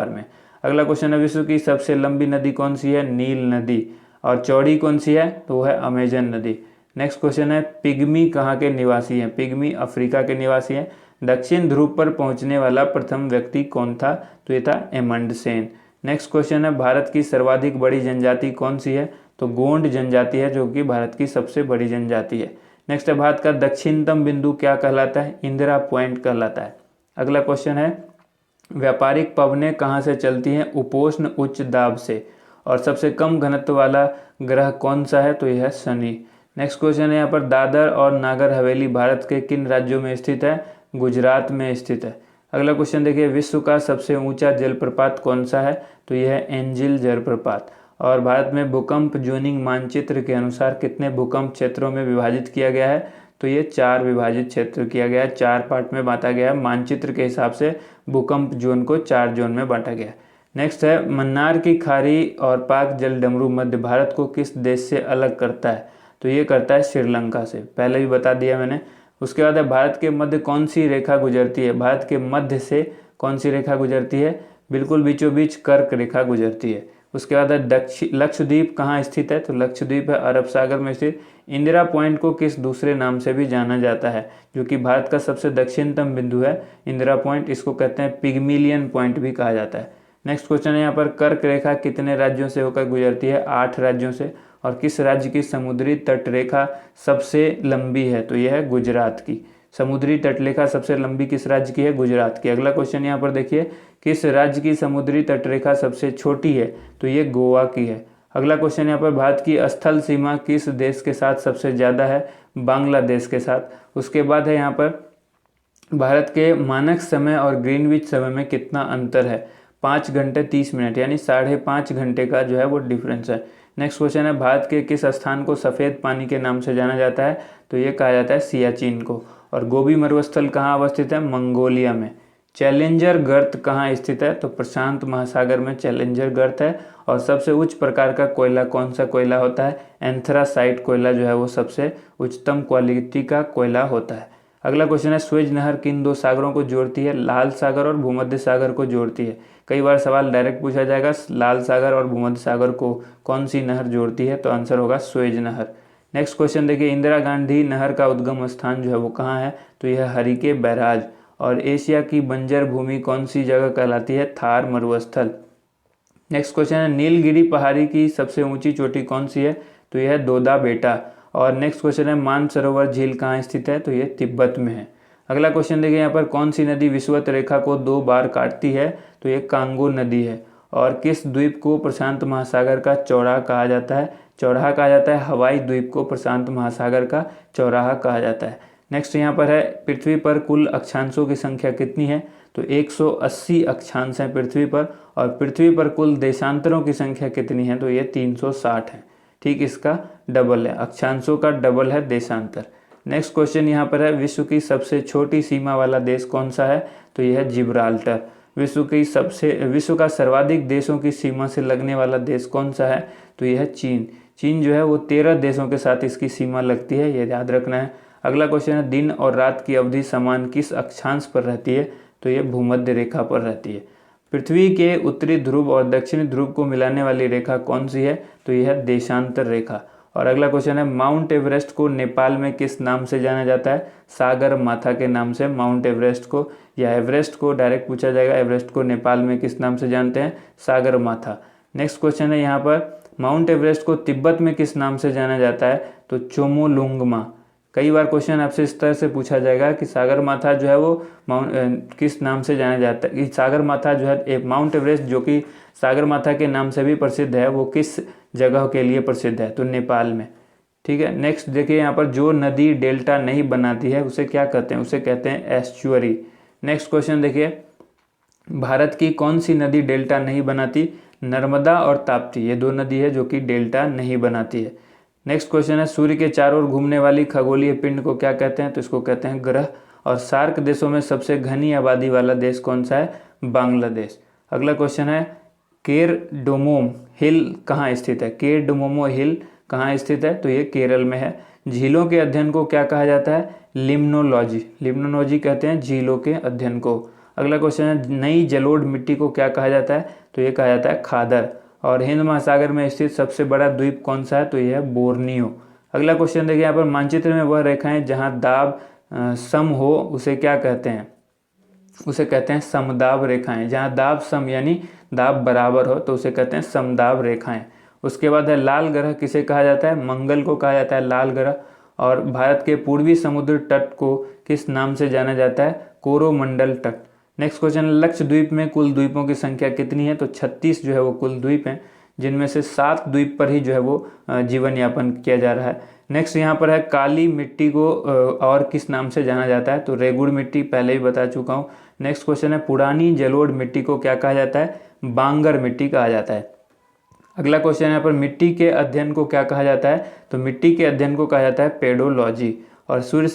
Speaker 1: में। अगला क्वेश्चन है विश्व की सबसे लंबी नदी कौन सी है, नील नदी। और चौड़ी कौन सी है, तो वह है अमेजन नदी। नेक्स्ट क्वेश्चन है पिग्मी कहाँ के निवासी हैं, पिग्मी अफ्रीका के निवासी हैं। दक्षिण ध्रुव पर पहुंचने वाला प्रथम व्यक्ति कौन था, तो ये था एमंडसेन। नेक्स्ट क्वेश्चन है भारत की सर्वाधिक बड़ी जनजाति कौन सी है, तो गोंड जनजाति है, जो कि भारत की सबसे बड़ी जनजाति है। नेक्स्ट है भारत का दक्षिणतम बिंदु क्या कहलाता है, इंदिरा पॉइंट कहलाता है। अगला क्वेश्चन है व्यापारिक पवनें कहाँ से चलती हैं, उपोष्ण उच्च दाब से। और सबसे कम घनत्व वाला ग्रह कौन सा है, तो यह है शनि। नेक्स्ट क्वेश्चन है यहाँ पर दादर और नागर हवेली भारत के किन राज्यों में स्थित है, गुजरात में स्थित है। अगला क्वेश्चन देखिए विश्व का सबसे ऊंचा जलप्रपात कौन सा है, तो यह है एंजिल जलप्रपात। और भारत में भूकंप जोनिंग मानचित्र के अनुसार कितने भूकंप क्षेत्रों में विभाजित किया गया है, तो ये 4 विभाजित क्षेत्र किया गया है, 4 पार्ट में बांटा गया है। मानचित्र के हिसाब से भूकंप जोन को 4 जोन में बांटा गया है। नेक्स्ट है मन्नार की खाड़ी और पाक जल डमरू मध्य भारत को किस देश से अलग करता है, तो ये करता है श्रीलंका से, पहले भी बता दिया मैंने। उसके बाद है भारत के मध्य कौन सी रेखा गुजरती है, भारत के मध्य से कौन सी रेखा गुजरती है, बिल्कुल बीचों बीच कर्क रेखा गुजरती है। उसके बाद है लक्षद्वीप कहाँ स्थित है, तो लक्षद्वीप है अरब सागर में स्थित। इंदिरा पॉइंट को किस दूसरे नाम से भी जाना जाता है, जो कि भारत का सबसे दक्षिणतम बिंदु है इंदिरा पॉइंट, इसको कहते हैं पिग्मिलियन पॉइंट भी कहा जाता है। नेक्स्ट क्वेश्चन है यहाँ पर कर्क रेखा कितने राज्यों से होकर गुजरती है, 8 राज्यों से। और किस राज्य की समुद्री तटरेखा सबसे लंबी है, तो यह है गुजरात की। समुद्री तटरेखा सबसे लंबी किस राज्य की है, गुजरात की। अगला क्वेश्चन यहाँ पर देखिए किस राज्य की समुद्री तटरेखा सबसे छोटी है, तो ये गोवा की है। अगला क्वेश्चन यहाँ पर भारत की स्थल सीमा किस देश के साथ सबसे ज़्यादा है, बांग्लादेश के साथ। उसके बाद है यहाँ पर भारत के मानक समय और ग्रीनविच समय में कितना अंतर है, 5 घंटे 30 मिनट, यानी 5.5 घंटे का जो है वो डिफरेंस है। नेक्स्ट क्वेश्चन है भारत के किस स्थान को सफ़ेद पानी के नाम से जाना जाता है, तो ये कहा जाता है सियाचिन को। और गोबी मरुस्थल कहाँ अवस्थित है, मंगोलिया में। चैलेंजर गर्त कहाँ स्थित है, तो प्रशांत महासागर में चैलेंजर गर्त है। और सबसे उच्च प्रकार का कोयला कौन सा कोयला होता है, एंथ्रासाइट कोयला जो है वो सबसे उच्चतम क्वालिटी का कोयला होता है। अगला क्वेश्चन है स्वेज नहर किन 2 सागरों को जोड़ती है, लाल सागर और भूमध्य सागर को जोड़ती है। कई बार सवाल डायरेक्ट पूछा जाएगा, लाल सागर और भूमध्य सागर को कौन सी नहर जोड़ती है, तो आंसर होगा स्वेज नहर। नेक्स्ट क्वेश्चन देखिए इंदिरा गांधी नहर का उद्गम स्थान जो है वो कहाँ है, तो यह हरिके बैराज। और एशिया की बंजर भूमि कौन सी जगह कहलाती है, थार मरुस्थल। नेक्स्ट क्वेश्चन है नीलगिरी पहाड़ी की सबसे ऊंची चोटी कौन सी है, तो यह है दोदा बेटा। और नेक्स्ट क्वेश्चन है मानसरोवर झील कहाँ स्थित है, तो ये तिब्बत में है। अगला क्वेश्चन देखिए यहाँ पर कौन सी नदी विषुवत रेखा को 2 बार काटती है, तो ये कांगो नदी है। और किस द्वीप को प्रशांत महासागर का चौराहा कहा जाता है, चौराहा कहा जाता है हवाई द्वीप को प्रशांत महासागर का चौराहा कहा जाता है। नेक्स्ट यहाँ पर है पृथ्वी पर कुल अक्षांशों की संख्या कितनी है, तो 180 अक्षांश हैं पृथ्वी पर। और पृथ्वी पर कुल देशांतरों की संख्या कितनी है, तो ये 360 है। ठीक इसका डबल है, अक्षांशों का डबल है देशांतर। नेक्स्ट क्वेश्चन यहाँ पर है विश्व की सबसे छोटी सीमा वाला देश कौन सा है, तो यह है जिब्राल्टर। विश्व का सर्वाधिक देशों की सीमा से लगने वाला देश कौन सा है, तो यह है चीन। चीन जो है वो 13 देशों के साथ इसकी सीमा लगती है, ये याद रखना है। अगला क्वेश्चन है दिन और रात की अवधि समान किस अक्षांश पर रहती है, तो ये भूमध्य रेखा पर रहती है। पृथ्वी के उत्तरी ध्रुव और दक्षिणी ध्रुव को मिलाने वाली रेखा कौन सी है, तो यह है देशांतर रेखा। और अगला क्वेश्चन है माउंट एवरेस्ट को नेपाल में किस नाम से जाना जाता है, सागर माथा के नाम से माउंट एवरेस्ट को, या एवरेस्ट को डायरेक्ट पूछा जाएगा, एवरेस्ट को नेपाल में किस नाम से जानते हैं, सागर माथा। नेक्स्ट क्वेश्चन है यहाँ पर माउंट एवरेस्ट को तिब्बत में किस नाम से जाना जाता है, तो चोमोलुंगमा। कई बार क्वेश्चन आपसे इस तरह से पूछा जाएगा कि सागर माथा जो है वो किस नाम से जाना जाता है, सागर माथा जो है एक माउंट एवरेस्ट जो कि सागर माथा के नाम से भी प्रसिद्ध है, वो किस जगह के लिए प्रसिद्ध है, तो नेपाल में। ठीक है, नेक्स्ट देखिए यहाँ पर जो नदी डेल्टा नहीं बनाती है उसे क्या कहते हैं, उसे कहते हैं एस्चुअरी। नेक्स्ट क्वेश्चन देखिए भारत की कौन सी नदी डेल्टा नहीं बनाती, नर्मदा और ताप्ती, ये दो नदी है जो कि डेल्टा नहीं बनाती है। नेक्स्ट क्वेश्चन है सूर्य के चारों ओर घूमने वाली खगोलीय पिंड को क्या कहते हैं, तो इसको कहते हैं ग्रह। और सार्क देशों में सबसे घनी आबादी वाला देश कौन सा है, बांग्लादेश। अगला क्वेश्चन है केरडोमोम हिल कहाँ स्थित है, केरडोमोमो हिल कहाँ स्थित है, तो ये केरल में है। झीलों के अध्ययन को क्या कहा जाता है, लिम्नोलॉजी, लिम्नोलॉजी कहते हैं झीलों के अध्ययन को। अगला क्वेश्चन है नई जलोढ़ मिट्टी को क्या कहा जाता है, तो ये कहा जाता है खादर। और हिंद महासागर में स्थित सबसे बड़ा द्वीप कौन सा है, तो यह है बोर्नियो। अगला क्वेश्चन देखिए यहाँ पर मानचित्र में वह रेखाएं जहाँ दाब सम हो उसे क्या कहते हैं, उसे कहते हैं समदाब रेखाएं। जहाँ दाब सम यानी दाब बराबर हो तो उसे कहते हैं समदाब रेखाएं। उसके बाद है लाल ग्रह किसे कहा जाता है, मंगल को कहा जाता है लाल ग्रह। और भारत के पूर्वी समुद्र तट को किस नाम से जाना जाता है, कोरोमंडल तट। नेक्स्ट क्वेश्चन लक्षद्वीप में कुल द्वीपों की संख्या कितनी है, तो 36 जो है वो कुल द्वीप हैं, जिनमें से 7 द्वीप पर ही जो है वो जीवन यापन किया जा रहा है। नेक्स्ट यहाँ पर है काली मिट्टी को और किस नाम से जाना जाता है, तो रेगुड़ मिट्टी, पहले ही बता चुका हूँ। नेक्स्ट क्वेश्चन है पुरानी जलोढ़ मिट्टी को क्या कहा जाता है, बांगर मिट्टी कहा जाता है। अगला क्वेश्चन यहाँ पर मिट्टी के अध्ययन को क्या कहा जाता है, तो मिट्टी के अध्ययन को कहा जाता है पेडोलॉजी। और सूर्य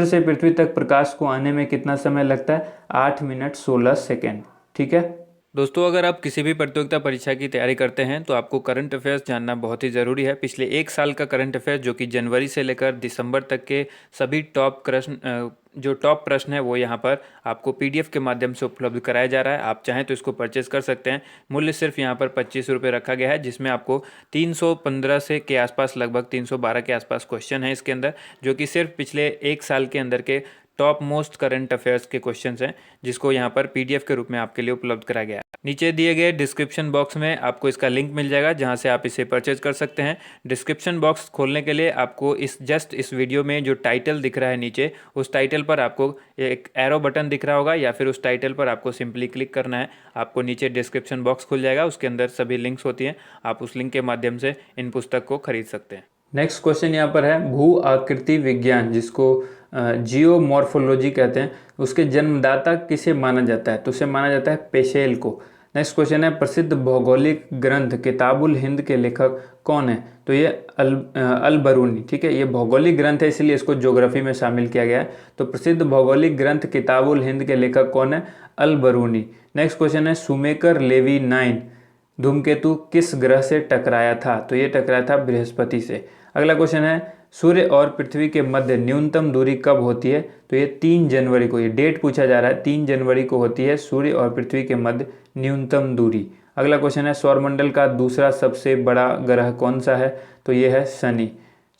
Speaker 1: से पृथ्वी तक प्रकाश को आने में कितना समय लगता है, 8 मिनट 16 सेकेंड। ठीक है दोस्तों, अगर आप किसी भी प्रतियोगिता परीक्षा की तैयारी करते हैं तो आपको करंट अफेयर्स जानना बहुत ही ज़रूरी है। पिछले 1 साल का करंट अफेयर्स जो कि जनवरी से लेकर दिसंबर तक के सभी टॉप प्रश्न है वो यहाँ पर आपको PDF के माध्यम से उपलब्ध कराया जा रहा है। आप चाहें तो इसको परचेज कर सकते हैं। मूल्य सिर्फ यहाँ पर 25 रुपये रखा गया है, जिसमें आपको 315 से के आसपास, लगभग 312 के आसपास क्वेश्चन है इसके अंदर, जो कि सिर्फ पिछले 1 साल के अंदर के टॉप मोस्ट करंट अफेयर्स के क्वेश्चंस हैं, जिसको यहाँ पर PDF के रूप में आपके लिए उपलब्ध कराया गया है। नीचे दिए गए डिस्क्रिप्शन बॉक्स में आपको इसका लिंक मिल जाएगा, जहाँ से आप इसे परचेज कर सकते हैं। डिस्क्रिप्शन बॉक्स खोलने के लिए आपको इस वीडियो में जो टाइटल दिख रहा है नीचे, उस टाइटल पर आपको एक एरो बटन दिख रहा होगा, या फिर उस टाइटल पर आपको सिंपली क्लिक करना है। आपको नीचे डिस्क्रिप्शन बॉक्स खुल जाएगा, उसके अंदर सभी लिंक्स होती हैं, आप उस लिंक के माध्यम से इन पुस्तक को खरीद सकते हैं। नेक्स्ट क्वेश्चन यहाँ पर है भू आकृति विज्ञान, जिसको जियोमॉर्फोलॉजी कहते हैं, उसके जन्मदाता किसे माना जाता है, तो उसे माना जाता है पेशेल को। नेक्स्ट क्वेश्चन है प्रसिद्ध भौगोलिक ग्रंथ किताबुल हिंद के लेखक कौन है, तो ये अल बरूनी। ठीक है, ये भौगोलिक ग्रंथ है इसलिए इसको ज्योग्राफी में शामिल किया गया है। तो प्रसिद्ध भौगोलिक ग्रंथ किताबुल हिंद के लेखक कौन है, अल बरूनी। नेक्स्ट क्वेश्चन है शुमेकर लेवी 9 धूमकेतु किस ग्रह से टकराया था, तो ये टकराया था बृहस्पति से। अगला क्वेश्चन है सूर्य और पृथ्वी के मध्य न्यूनतम दूरी कब होती है, तो ये 3 जनवरी को, ये डेट पूछा जा रहा है, 3 जनवरी को होती है सूर्य और पृथ्वी के मध्य न्यूनतम दूरी। अगला क्वेश्चन है सौरमंडल का दूसरा सबसे बड़ा ग्रह कौन सा है, तो ये है शनि।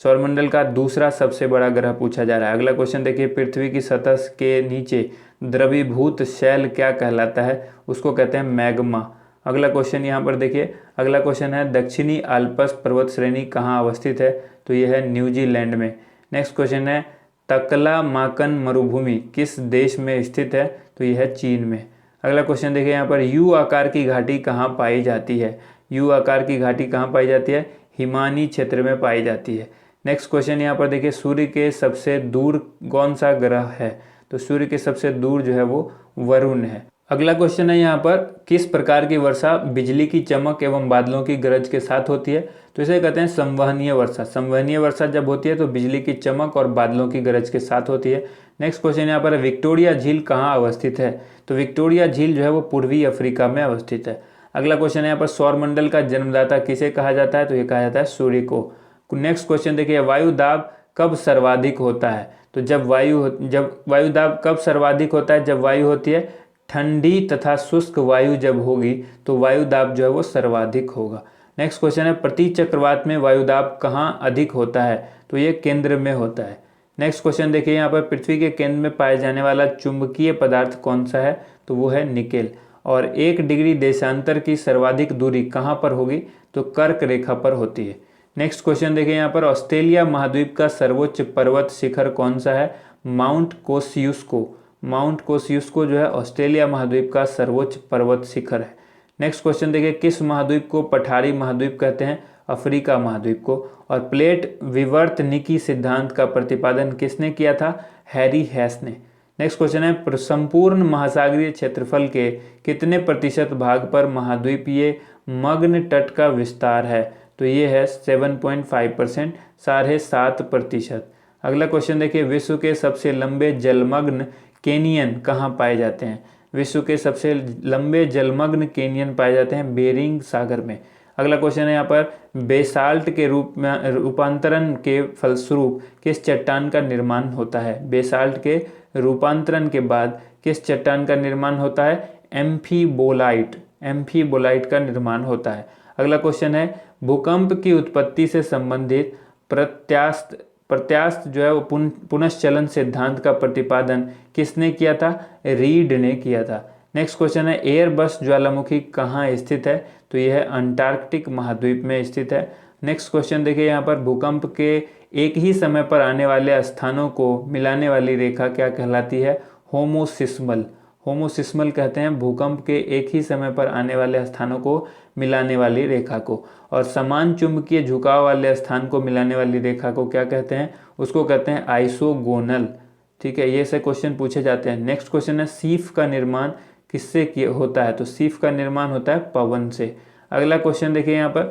Speaker 1: सौरमंडल का दूसरा सबसे बड़ा ग्रह पूछा जा रहा है। अगला क्वेश्चन देखिए पृथ्वी की सतह के नीचे द्रवीभूत शैल क्या कहलाता है, उसको कहते हैं मैग्मा। अगला क्वेश्चन यहाँ पर देखिए, अगला क्वेश्चन है दक्षिणी आल्प्स पर्वत श्रेणी कहाँ अवस्थित है, तो यह है न्यूजीलैंड में। नेक्स्ट क्वेश्चन है तकलामाकन मरुभूमि किस देश में स्थित है, तो यह है चीन में। अगला क्वेश्चन देखिए यहाँ पर यू आकार की घाटी कहाँ पाई जाती है, यू आकार की घाटी कहाँ पाई जाती है, हिमानी क्षेत्र में पाई जाती है। नेक्स्ट क्वेश्चन यहाँ पर देखिए सूर्य के सबसे दूर कौन सा ग्रह है, तो सूर्य के सबसे दूर जो है वो वरुण है। अगला क्वेश्चन है यहाँ पर किस प्रकार की वर्षा बिजली की चमक एवं बादलों की गरज के साथ होती है, तो इसे कहते हैं संवहनीय वर्षा। संवहनीय वर्षा जब होती है तो बिजली की चमक और बादलों की गरज के साथ होती है। नेक्स्ट क्वेश्चन यहाँ पर विक्टोरिया झील कहाँ अवस्थित है, तो विक्टोरिया झील जो है वो पूर्वी अफ्रीका में अवस्थित है। अगला क्वेश्चन है यहाँ पर सौरमंडल का जन्मदाता किसे कहा जाता है, तो ये कहा जाता है सूर्य को। नेक्स्ट क्वेश्चन देखिए वायु दाब कब सर्वाधिक होता है? तो जब वायु दाब कब सर्वाधिक होता है? जब वायु होती है ठंडी तथा शुष्क वायु जब होगी तो वायु दाब जो है वो सर्वाधिक होगा। नेक्स्ट क्वेश्चन है, प्रति चक्रवात में वायु दाब कहाँ अधिक होता है? तो ये केंद्र में होता है। नेक्स्ट क्वेश्चन देखिए यहाँ पर, पृथ्वी के केंद्र में पाया जाने वाला चुंबकीय पदार्थ कौन सा है? तो वो है निकेल। और 1 डिग्री देशांतर की सर्वाधिक दूरी कहाँ पर होगी? तो कर्क रेखा पर होती है। नेक्स्ट क्वेश्चन देखिए यहाँ पर, ऑस्ट्रेलिया महाद्वीप का सर्वोच्च पर्वत शिखर कौन सा है? माउंट कोसियुस्को। माउंट कोसियुस्को जो है ऑस्ट्रेलिया महाद्वीप का सर्वोच्च पर्वत शिखर है। नेक्स्ट क्वेश्चन देखिए, किस महाद्वीप को पठारी महाद्वीप कहते हैं? अफ्रीका महाद्वीप को। और प्लेट विवर्तनिकी सिद्धांत का प्रतिपादन किसने किया था? हैरी हेस ने। नेक्स्ट क्वेश्चन है, संपूर्ण महासागरीय क्षेत्रफल के कितने प्रतिशत भाग पर महाद्वीपीय मग्न तट का विस्तार है? तो ये है 7.5%, 7.5%। अगला क्वेश्चन देखिए, विश्व के सबसे लंबे जलमग्न कैनियन कहाँ पाए जाते हैं? विश्व के सबसे लंबे जलमग्न कैनियन पाए जाते हैं बेरिंग सागर में। अगला क्वेश्चन है यहाँ पर, बेसाल्ट के रूप में रूपांतरण के फलस्वरूप किस चट्टान का निर्माण होता है? बेसाल्ट के रूपांतरण के बाद किस चट्टान का निर्माण होता है? एम्फीबोलाइट। एम्फीबोलाइट का निर्माण होता है। अगला क्वेश्चन है, भूकंप की उत्पत्ति से संबंधित प्रत्यास्थ जो है वो पुनश्चलन सिद्धांत का प्रतिपादन किसने किया था? रीड ने किया था। नेक्स्ट क्वेश्चन है, एयरबस ज्वालामुखी कहाँ स्थित है? तो यह है अंटार्कटिक महाद्वीप में स्थित है। नेक्स्ट क्वेश्चन देखिए यहाँ पर, भूकंप के एक ही समय पर आने वाले स्थानों को मिलाने वाली रेखा क्या कहलाती है? होमोसिस्मल। होमोसिस्मल कहते हैं भूकंप के एक ही समय पर आने वाले स्थानों को मिलाने वाली रेखा को। और समान चुंबकीय झुकाव वाले स्थान को मिलाने वाली रेखा को क्या कहते हैं? उसको कहते हैं आइसोगोनल। ठीक है, ये से क्वेश्चन पूछे जाते हैं। नेक्स्ट क्वेश्चन है, सीफ का निर्माण किससे होता है? तो सीफ का निर्माण होता है पवन से। अगला क्वेश्चन देखिए यहाँ पर,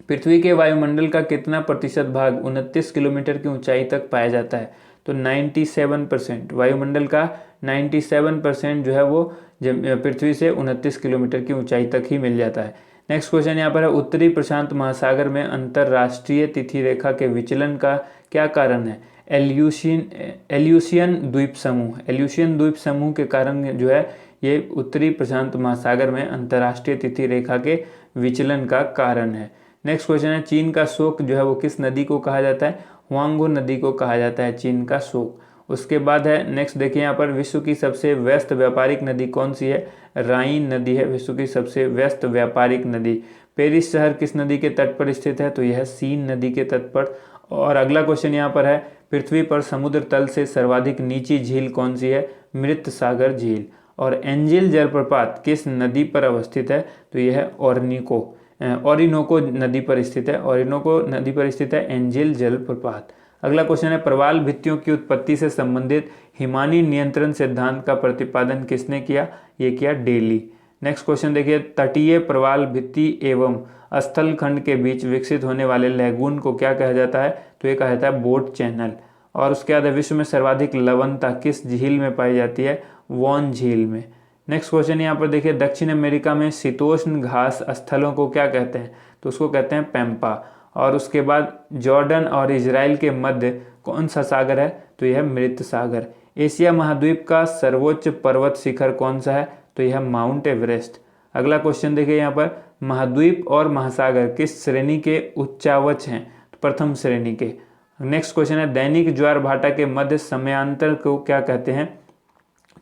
Speaker 1: पृथ्वी के वायुमंडल का कितना प्रतिशत भाग 29 किलोमीटर की ऊंचाई तक पाया जाता है? तो 97%। वायुमंडल का 97% जो है वो पृथ्वी से 29 किलोमीटर की ऊंचाई तक ही मिल जाता है। नेक्स्ट क्वेश्चन यहाँ पर है, उत्तरी प्रशांत महासागर में अंतरराष्ट्रीय तिथि रेखा के विचलन का क्या कारण है? एल्यूशियन द्वीप समूह। एल्यूशियन द्वीप समूह के कारण जो है ये उत्तरी प्रशांत महासागर में अंतर्राष्ट्रीय तिथि रेखा के विचलन का कारण है। नेक्स्ट क्वेश्चन है, चीन का शोक जो है वो किस नदी को कहा जाता है? हुआंगो नदी को कहा जाता है चीन का शोक। उसके बाद है, नेक्स्ट देखिए यहाँ पर, विश्व की सबसे व्यस्त व्यापारिक नदी कौन सी है? राइन नदी है विश्व की सबसे व्यस्त व्यापारिक नदी। पेरिस शहर किस नदी के तट पर स्थित है? तो यह सीन नदी के तट पर। और अगला क्वेश्चन यहाँ पर है, पृथ्वी पर समुद्र तल से सर्वाधिक नीची झील कौन सी है? मृत सागर झील। और एंजिल जलप्रपात किस नदी पर अवस्थित है? तो यह है ओरिनोको नदी पर स्थित है। ओरिनोको नदी पर स्थित है एंजिल जलप्रपात। अगला क्वेश्चन है, प्रवाल भित्तियों की उत्पत्ति से संबंधित हिमानी नियंत्रण सिद्धांत का प्रतिपादन किसने किया? ये किया डेली। नेक्स्ट क्वेश्चन देखिए, तटीय प्रवाल भित्ति एवं स्थल खंड के बीच विकसित होने वाले लैगून को क्या कहा जाता है? तो ये कहा जाता है बोट चैनल। और उसके बाद विश्व में सर्वाधिक लवणता किस झील में पाई जाती है? वॉन झील में। नेक्स्ट क्वेश्चन यहाँ पर देखिए, दक्षिण अमेरिका में शीतोष्ण घास स्थलों को क्या कहते हैं? तो उसको कहते हैं पैम्पा। और उसके बाद जॉर्डन और इजराइल के मध्य कौन सा सागर है? तो यह मृत सागर। एशिया महाद्वीप का सर्वोच्च पर्वत शिखर कौन सा है? तो यह माउंट एवरेस्ट। अगला क्वेश्चन देखिए यहाँ पर, महाद्वीप और महासागर किस श्रेणी के उच्चावच हैं? तो प्रथम श्रेणी के। नेक्स्ट क्वेश्चन है, दैनिक ज्वार भाटा के मध्य समयांतर को क्या कहते हैं?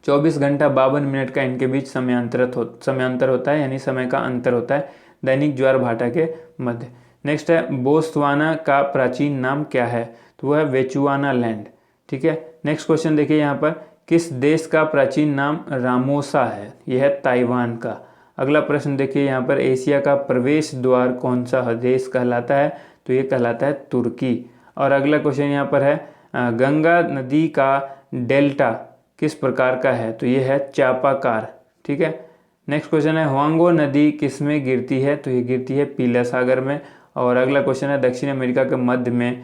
Speaker 1: 24 घंटा 52 मिनट का इनके बीच समयांतर होता है, यानी समय का अंतर होता है दैनिक ज्वार भाटा के मध्य। नेक्स्ट है, बोत्सवाना का प्राचीन नाम क्या है? तो वह है वेचुआना लैंड। ठीक है, नेक्स्ट क्वेश्चन देखिए यहाँ पर, किस देश का प्राचीन नाम रामोसा है? यह है ताइवान का। अगला प्रश्न देखिए यहाँ पर, एशिया का प्रवेश द्वार कौन सा देश कहलाता है? तो ये कहलाता है तुर्की। और अगला क्वेश्चन यहाँ पर है, गंगा नदी का डेल्टा किस प्रकार का है? तो ये है चापाकार। ठीक है, नेक्स्ट क्वेश्चन है, हुआंगो नदी किस में गिरती है? तो ये गिरती है पीला सागर में। और अगला क्वेश्चन है, दक्षिण अमेरिका के मध्य में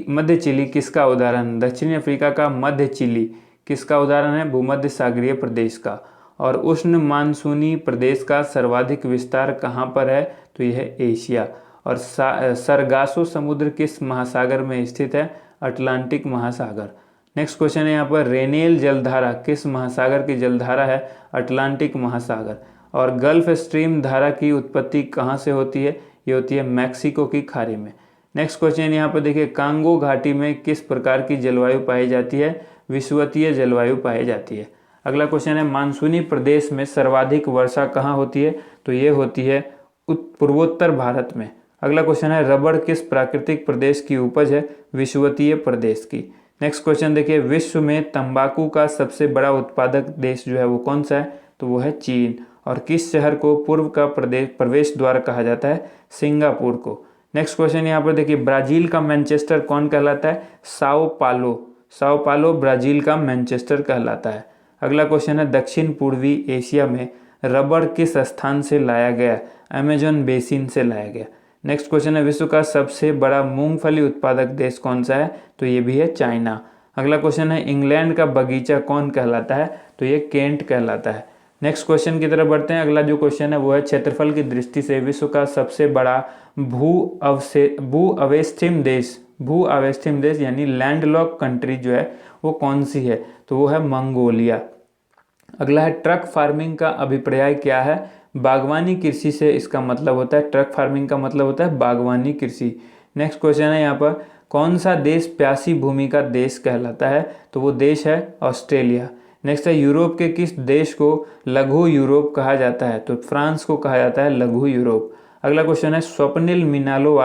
Speaker 1: मध्य चिली किसका उदाहरण? दक्षिणी अफ्रीका का मध्य चिली किसका उदाहरण है? भूमध्य सागरीय प्रदेश का। और उष्ण मानसूनी प्रदेश का सर्वाधिक विस्तार कहाँ पर है? तो यह है एशिया। और सरगासो समुद्र किस महासागर में स्थित है? अटलांटिक महासागर। नेक्स्ट क्वेश्चन है यहाँ पर, रेनेल जलधारा किस महासागर की जलधारा है? अटलांटिक महासागर। और गल्फ स्ट्रीम धारा की उत्पत्ति कहाँ से होती है? ये होती है मैक्सिको की खाड़ी में। नेक्स्ट क्वेश्चन यहाँ पर देखिए, कांगो घाटी में किस प्रकार की जलवायु पाई जाती है? विषुवतीय जलवायु पाई जाती है। अगला क्वेश्चन है, मानसूनी प्रदेश में सर्वाधिक वर्षा कहाँ होती है? तो ये होती है पूर्वोत्तर भारत में। अगला क्वेश्चन है, रबड़ किस प्राकृतिक प्रदेश की उपज है? विषुवतीय प्रदेश की। नेक्स्ट क्वेश्चन देखिए, विश्व में तंबाकू का सबसे बड़ा उत्पादक देश जो है वो कौन सा है? तो वो है चीन। और किस शहर को पूर्व का प्रवेश द्वार कहा जाता है? सिंगापुर को। नेक्स्ट क्वेश्चन यहाँ पर देखिए, ब्राजील का मैनचेस्टर कौन कहलाता है? साओ पालो। साओ पालो ब्राजील का मैनचेस्टर कहलाता है। अगला क्वेश्चन है, दक्षिण पूर्वी एशिया में रबड़ किस स्थान से लाया गया? अमेजन बेसिन से लाया गया। नेक्स्ट क्वेश्चन है, विश्व का सबसे बड़ा मूंगफली उत्पादक देश कौन सा है? तो ये भी है चाइना। अगला क्वेश्चन है, इंग्लैंड का बगीचा कौन कहलाता है? तो ये केंट कहलाता है। नेक्स्ट क्वेश्चन की तरफ बढ़ते हैं। अगला जो क्वेश्चन है वो है, क्षेत्रफल की दृष्टि से विश्व का सबसे बड़ा भू अवेस्थिम देश यानी लैंडलॉक कंट्री जो है वो कौन सी है? तो वो है मंगोलिया। अगला है, ट्रक फार्मिंग का अभिप्राय क्या है? बागवानी कृषि से इसका मतलब होता है, ट्रक फार्मिंग का मतलब होता है बागवानी कृषि। नेक्स्ट क्वेश्चन है यहाँ पर, कौन सा देश प्यासी भूमि का देश कहलाता है? तो वो देश है ऑस्ट्रेलिया। नेक्स्ट है, यूरोप के किस देश को लघु यूरोप कहा जाता है? तो फ्रांस को कहा जाता है लघु यूरोप। अगला क्वेश्चन है, स्वप्निल मीनारों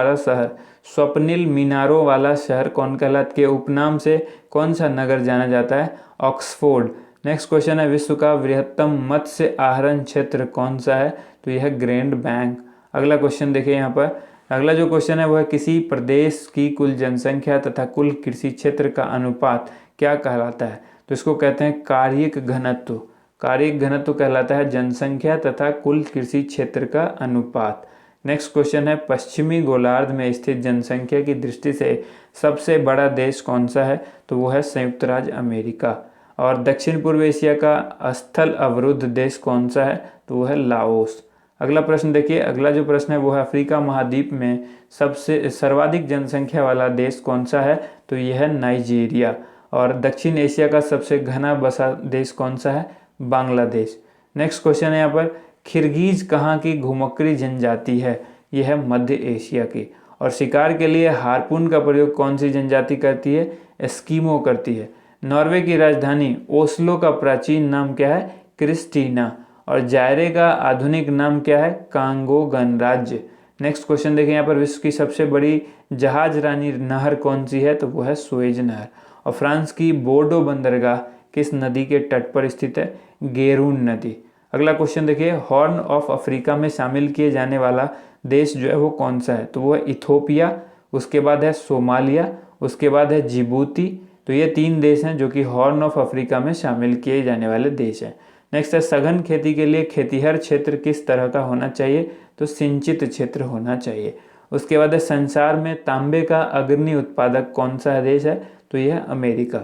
Speaker 1: वाला शहर कौन कहलाता के उपनाम से कौन सा नगर जाना जाता है? ऑक्सफोर्ड। नेक्स्ट क्वेश्चन है, विश्व का वृहत्तम मत्स्य आहरण क्षेत्र कौन सा है? तो यह है ग्रैंड बैंक। अगला क्वेश्चन देखिए यहाँ पर, अगला जो क्वेश्चन है वो है, किसी प्रदेश की कुल जनसंख्या तथा कुल कृषि क्षेत्र का अनुपात क्या कहलाता है? तो इसको कहते हैं कार्यिक घनत्व। कार्यिक घनत्व कहलाता है जनसंख्या तथा कुल कृषि क्षेत्र का अनुपात। नेक्स्ट क्वेश्चन है, पश्चिमी गोलार्ध में स्थित जनसंख्या की दृष्टि से सबसे बड़ा देश कौन सा है? तो वो है संयुक्त राज्य अमेरिका। और दक्षिण पूर्व एशिया का स्थल अवरुद्ध देश कौन सा है? तो वो है लाओस। अगला प्रश्न देखिए, अगला जो प्रश्न है वो है, अफ्रीका महाद्वीप में सबसे सर्वाधिक जनसंख्या वाला देश कौन सा है? तो यह है नाइजीरिया। और दक्षिण एशिया का सबसे घना बसा देश कौन सा है? बांग्लादेश। नेक्स्ट क्वेश्चन है यहाँ पर, किर्गिज कहाँ की घुमक्कड़ी जनजाति है? यह है मध्य एशिया की। और शिकार के लिए हार्पून का प्रयोग कौन सी जनजाति करती है? एस्किमो करती है। नॉर्वे की राजधानी ओस्लो का प्राचीन नाम क्या है? क्रिस्टीना। और जायरे का आधुनिक नाम क्या है? कांगो गणराज्य। नेक्स्ट क्वेश्चन देखें यहाँ पर, विश्व की सबसे बड़ी जहाज रानी नहर कौन सी है? तो वो है सुएज नहर। और फ्रांस की बोर्डो बंदरगाह किस नदी के तट पर स्थित है? गेरून नदी। अगला क्वेश्चन देखिए, हॉर्न ऑफ अफ्रीका में शामिल किए जाने वाला देश जो है वो कौन सा है? तो वो है इथोपिया, उसके बाद है सोमालिया, उसके बाद है जिबूती। तो ये 3 देश हैं जो कि हॉर्न ऑफ अफ्रीका में शामिल किए जाने वाले देश हैं। नेक्स्ट है, सघन खेती के लिए खेतिहर क्षेत्र किस तरह का होना चाहिए? तो सिंचित क्षेत्र होना चाहिए। उसके बाद है, संसार में तांबे का अग्रणी उत्पादक कौन सा देश है? तो यह है अमेरिका।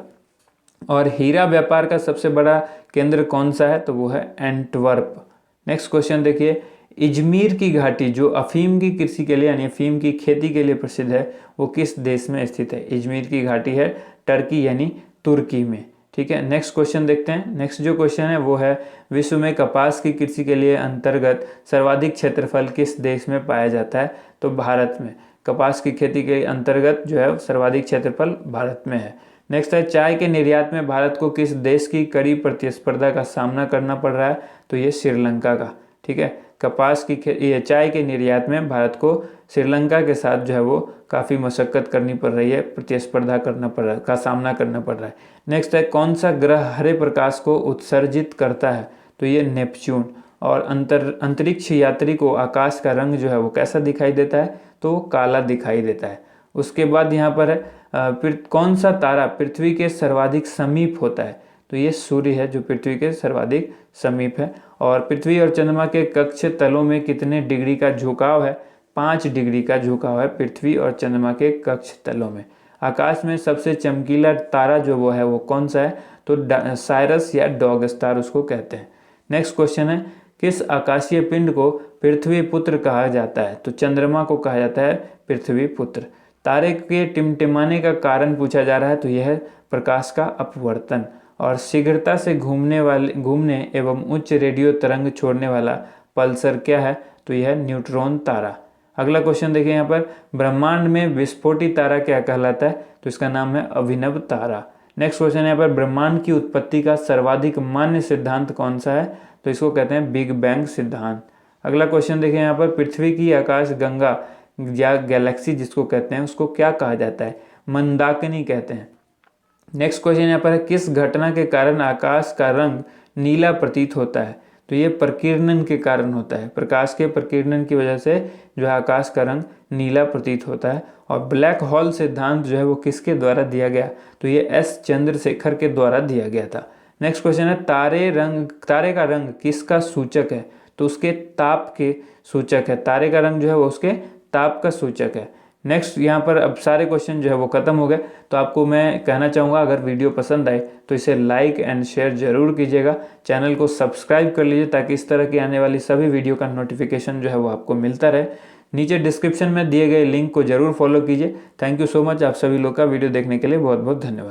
Speaker 1: और हीरा व्यापार का सबसे बड़ा केंद्र कौन सा है? तो वो है एंटवर्प। नेक्स्ट क्वेश्चन देखिए, इजमीर की घाटी जो अफीम की कृषि के लिए यानी अफीम की खेती के लिए प्रसिद्ध है वो किस देश में स्थित है? इजमीर की घाटी है टर्की यानी तुर्की में। ठीक है, नेक्स्ट क्वेश्चन देखते हैं। नेक्स्ट जो क्वेश्चन है वो है, विश्व में कपास की कृषि के लिए अंतर्गत सर्वाधिक क्षेत्रफल किस देश में पाया जाता है? तो भारत में। कपास की खेती के अंतर्गत जो है सर्वाधिक क्षेत्रफल भारत में है। नेक्स्ट है, चाय के निर्यात में भारत को किस देश की कड़ी प्रतिस्पर्धा का सामना करना पड़ रहा है? तो ये श्रीलंका का। ठीक है, कपास की चाय के निर्यात में भारत को श्रीलंका के साथ जो है वो काफ़ी मशक्कत करनी पड़ रही है, प्रतिस्पर्धा करना पड़ रहा है, का सामना करना पड़ रहा है। नेक्स्ट है, कौन सा ग्रह हरे प्रकाश को उत्सर्जित करता है? तो ये नेपच्यून। और अंतरिक्ष यात्री को आकाश का रंग जो है वो कैसा दिखाई देता है? तो काला दिखाई देता है। उसके बाद यहाँ पर है, कौन सा तारा पृथ्वी के सर्वाधिक समीप होता है? तो ये सूर्य है जो पृथ्वी के सर्वाधिक समीप है। और पृथ्वी और चंद्रमा के कक्ष तलों में कितने डिग्री का झुकाव है? 5 डिग्री का झुकाव है पृथ्वी और चंद्रमा के कक्ष तलों में। आकाश में सबसे चमकीला तारा जो वो है वो कौन सा है? तो साइरस या डॉग स्टार उसको कहते हैं। नेक्स्ट क्वेश्चन है, किस आकाशीय पिंड को पृथ्वी पुत्र कहा जाता है? तो चंद्रमा को कहा जाता है पृथ्वी पुत्र। तारे के टिमटिमाने का कारण पूछा जा रहा है तो यह है प्रकाश का अपवर्तन। और शीघ्रता से घूमने एवं उच्च रेडियो तरंग छोड़ने वाला पल्सर क्या है तो यह है न्यूट्रॉन तारा। अगला क्वेश्चन देखिए यहाँ पर, ब्रह्मांड में विस्फोटी तारा क्या कहलाता है तो इसका नाम है अभिनव तारा। नेक्स्ट क्वेश्चन है यहाँ पर, ब्रह्मांड की उत्पत्ति का सर्वाधिक मान्य सिद्धांत कौन सा है तो इसको कहते हैं बिग बैंग सिद्धांत। अगला क्वेश्चन देखिए यहाँ पर, पृथ्वी की आकाश गंगा या गैलेक्सी जिसको कहते हैं उसको क्या कहा जाता है, मंदाकिनी कहते हैं। नेक्स्ट क्वेश्चन यहाँ पर है, किस घटना के कारण आकाश का रंग नीला प्रतीत होता है तो ये प्रकीर्णन के कारण होता है। प्रकाश के प्रकीर्णन की वजह से जो है आकाश का रंग नीला प्रतीत होता है। और ब्लैक होल सिद्धांत जो है वो किसके द्वारा दिया गया तो ये एस चंद्रशेखर के द्वारा दिया गया था। नेक्स्ट क्वेश्चन है, तारे का रंग किसका सूचक है तो उसके ताप के सूचक है। तारे का रंग जो है वो उसके ताप का सूचक है। नेक्स्ट यहाँ पर अब सारे क्वेश्चन जो है वो खत्म हो गए। तो आपको मैं कहना चाहूँगा अगर वीडियो पसंद आए तो इसे लाइक एंड शेयर जरूर कीजिएगा। चैनल को सब्सक्राइब कर लीजिए ताकि इस तरह की आने वाली सभी वीडियो का नोटिफिकेशन जो है वो आपको मिलता रहे। नीचे डिस्क्रिप्शन में दिए गए लिंक को जरूर फॉलो कीजिए। थैंक यू सो मच, आप सभी लोग का वीडियो देखने के लिए बहुत बहुत धन्यवाद।